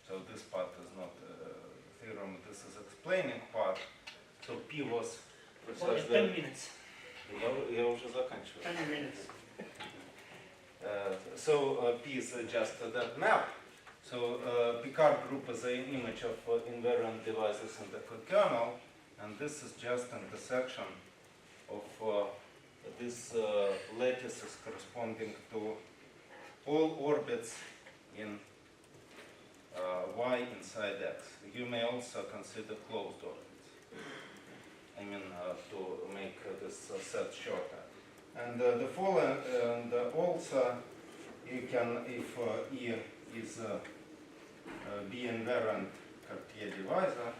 so this part is not theorem, this is explaining part. So P was Only 10 minutes. Я уже заканчиваю. 10 minutes. So P is just that map. So Picard group is an image of invariant divisors in the kernel, and this is just intersection of this lattices corresponding to all orbits in y inside x. You may also consider closed orbits. I mean, to make this set shorter. And the following, and also you can, if E is B invariant Cartier divisor,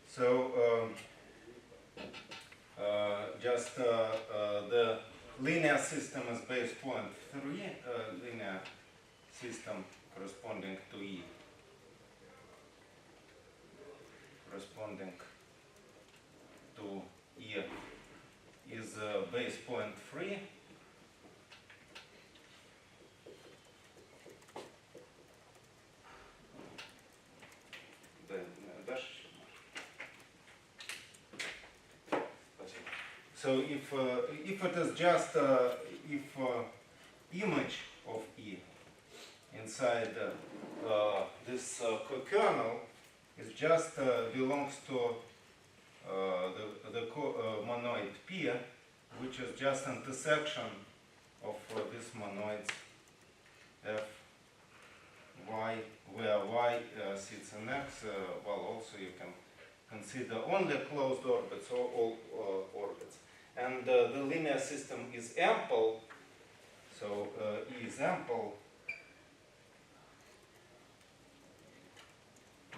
so just the linear system is base point 3, linear system corresponding to E, corresponding to E is base point 3. So if it is just if image of E inside this kernel is just belongs to the monoid P, which is just intersection of these monoids f, y, where y sits in x. Well, also you can consider only closed orbits or all orbits. And the linear system is ample, so E is ample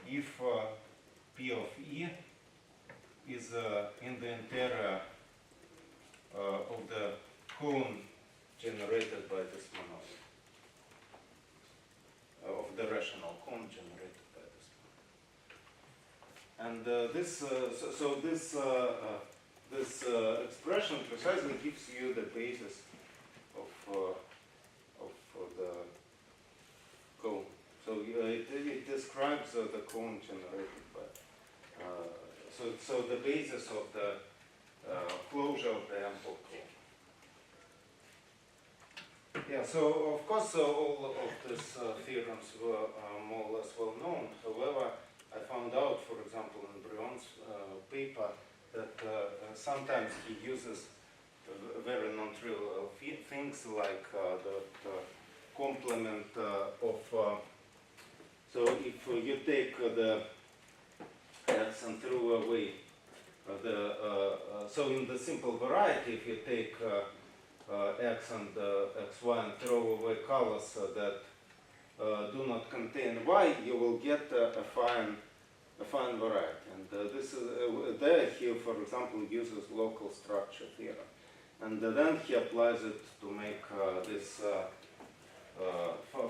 if P of E is in the interior of the cone generated by this monoid, of the rational cone generated by this monoid. And this expression precisely gives you the basis of the cone. So it describes the cone generated by. So the basis of the closure of the ample cone. Yeah. So of course all of these theorems were more or less well known. However, I found out, for example, in Brion's paper, that sometimes he uses very non-trivial things like the complement of. So if you take the x and throw away so in the simple variety, if you take x and xy and throw away colors that do not contain y, you will get a fine variety. And this is there he, for example, uses local structure theorem, and then he applies it to make this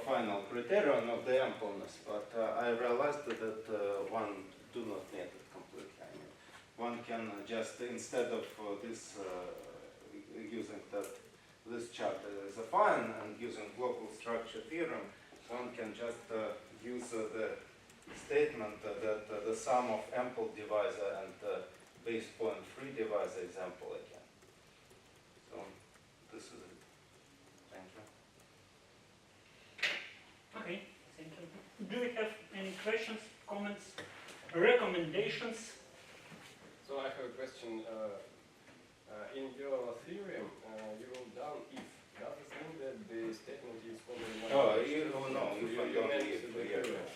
final criterion of the ampleness. But I realized that one do not need it completely. I mean, one can just, instead of this using this chart as a fine and using local structure theorem, one can just use the statement that the sum of ample divisor and base point free divisor is ample again. So this is it. Thank you. Okay, thank you. Do we have any questions, comments, recommendations? So I have a question. In your theorem, you wrote down if. Does this mean that the statement is only one? Oh, no, So if you I don't meant leave, the yeah. theorem.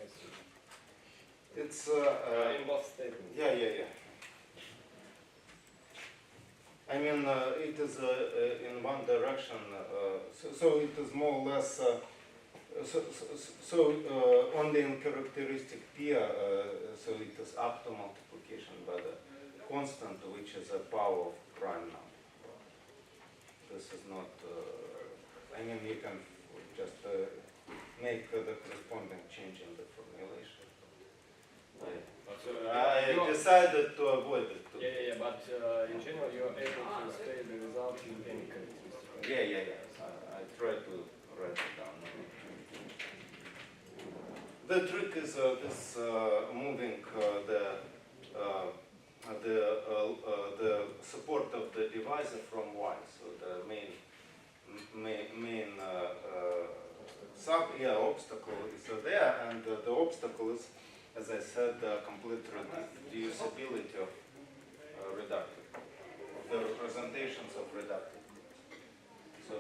I see. It's In both statements. yeah. I mean, it is in one direction. So it is more or less. Only in characteristic P, so it is up to multiplication by the constant, which is a power of prime number. This is not. I mean, you can just make the corresponding change in the formulation. I decided to avoid it. Yeah, but in general, you're able to state the result in any characteristic. Yeah. I try to write it down. The trick is this moving the support of the divisor from y. So the main obstacle is there, and the obstacle is, as I said, complete reducibility of reductive, of the representations of reductive. So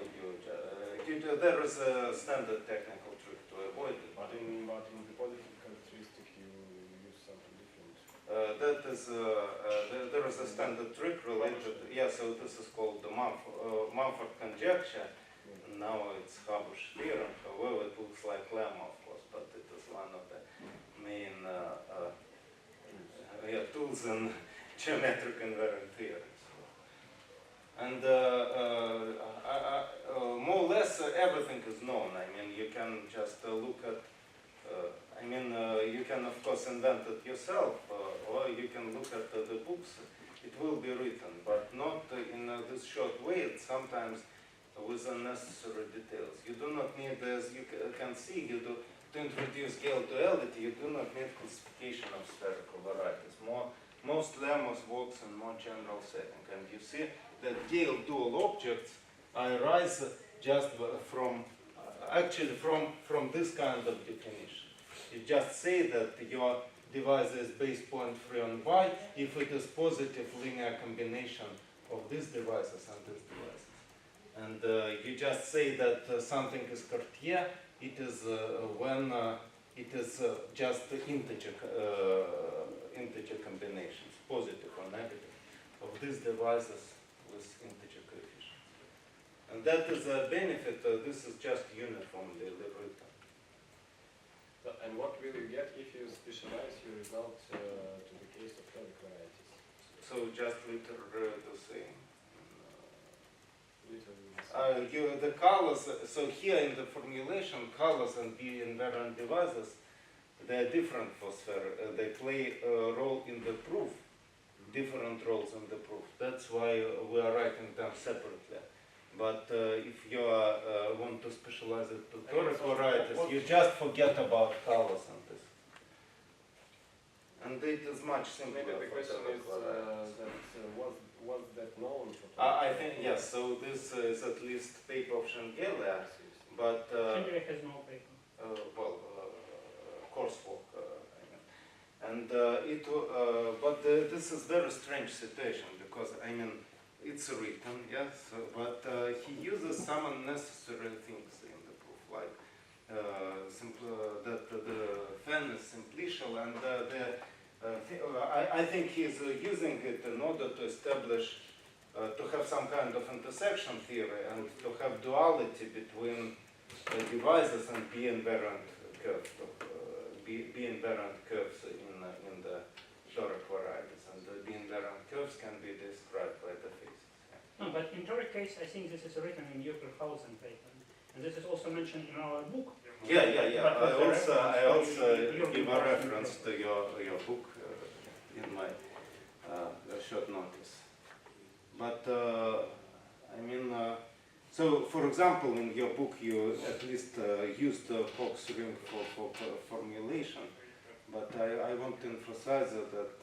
there is a standard technical trick to avoid it. But in the positive characteristic, you use something different. That is, there is a standard trick related. Yeah, so this is called the Mumford conjecture. Now it's Habush theorem. However, it looks like lemma, of course, but it is one of the main tools in geometric invariant theory. And more or less everything is known. I mean, you can just look at. You can of course invent it yourself, or you can look at the books. It will be written, but not in this short way. It's sometimes with unnecessary details. You do not need, as you can see, to introduce Gale duality. You do not need classification of spherical varieties. Most lemmas works in more general setting, and you see that Gale dual objects arise just from this kind of definition. You just say that your divisor is base point free on y if it is positive linear combination of these divisors and these divisors. And and you just say that something is Cartier, it is when it is just integer combinations, positive or negative, of these divisors with integer coefficients. And that is a benefit. This is just uniformly written. So, and what will you get if you specialize your result to the case of toric varieties? So just literally the same. Literally. The colors, so here in the formulation, colors and B-invariant divisors, they are different for sphere. They play a role in the proof, different roles in the proof. That's why we are writing them separately. But if you want to specialize it to toric varieties, you just forget about colors and this. And it is much simpler. Maybe the for question toric is varieties. was that known for I think yes. So this is at least paper of Gale, but Schindler has no paper. well, coursework. I mean, and but this is very strange situation because I mean it's written, yes, but he uses some unnecessary things in the proof, like that the fan is simplicial, and I think he's using it in order to establish, to have some kind of intersection theory and to have duality between divisors and B-invariant curves, B-invariant curves in the toric varieties, and the B-invariant curves can be described by the phases. No, but in toric case, I think this is written in Euler-Hausen paper, and this is also mentioned in our book. Yeah. But I also give a reference to your book in my short notice. But I mean, so for example, in your book you at least used the Fox ring for formulation. But I want to emphasize that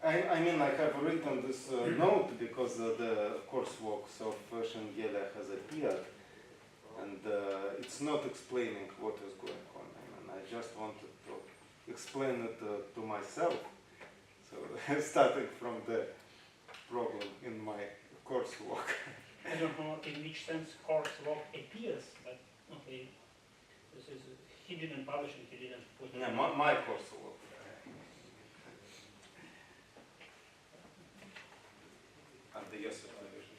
I mean I have written this note because the courseworks of Gale has appeared. And it's not explaining what is going on. I mean, I just wanted to explain it to myself. So starting from the problem in my coursework. I don't know in which sense coursework appears, but okay, this is he didn't publish it. He didn't put it. Yeah, my coursework. And the yes division.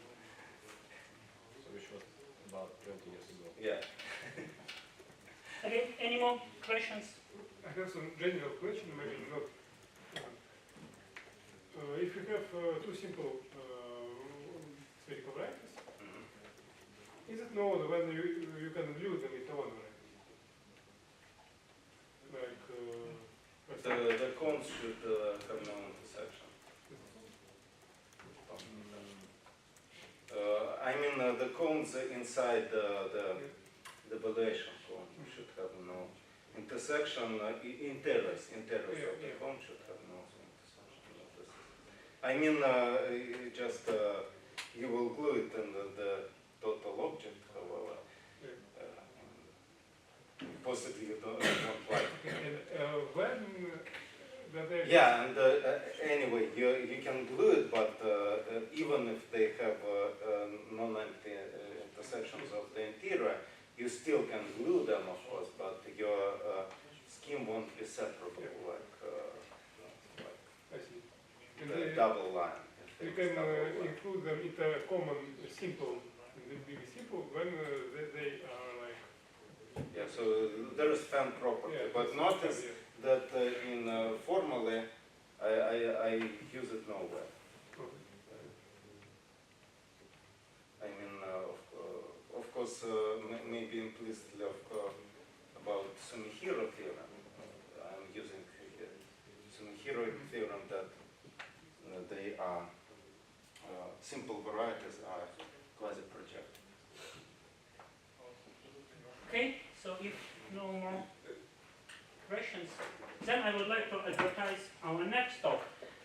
So which was about 20 years ago. Yeah. Okay, any more questions? I have some general question, maybe not. If you have two simple spherical varieties, is it known when you can glue them into one variety? Like, The cones should have no intersection. I mean, the cones inside the valuation cone should have no intersection. Interiors of the cone should have no intersection. I mean, just you will glue it in the total object, however. Possibly you don't like it. and when that Yeah, and anyway, you can glue it, but even if they have non-empty intersections of the interior, you still can glue them, of course, but your scheme won't be separable I see. And the double line. you can include them in a common simple, in the big simple, when they are like. Yeah, so there is fan property, but notice that in formally, I use it nowhere. I mean, of course, maybe implicitly about Sumihiro theorem. I'm using Sumihiro theorem that they are simple varieties are quasi-projective. Okay, so if no more questions, then I would like to advertise our next talk.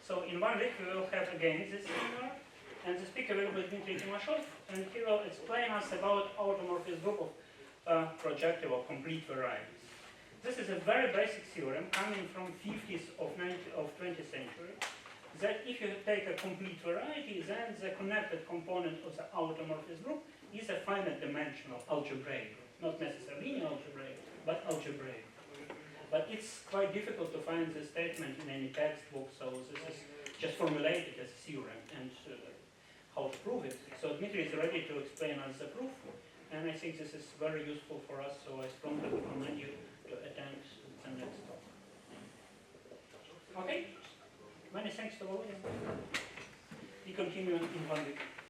So in 1 week we will have again this seminar, and the speaker will be Dmitry Timashov, and he will explain us about automorphism group of projective or complete varieties. This is a very basic theorem coming from 50s of 20th century, that if you take a complete variety, then the connected component of the automorphism group is a finite dimensional algebraic group. Not necessarily linear algebraic, but algebraic. But it's quite difficult to find this statement in any textbook, so this is just formulated as a theorem and how to prove it. So Dmitry is ready to explain us the proof, and I think this is very useful for us, so I strongly recommend you to attend the next talk. Okay? Many thanks to all of you. We continue in 1 week.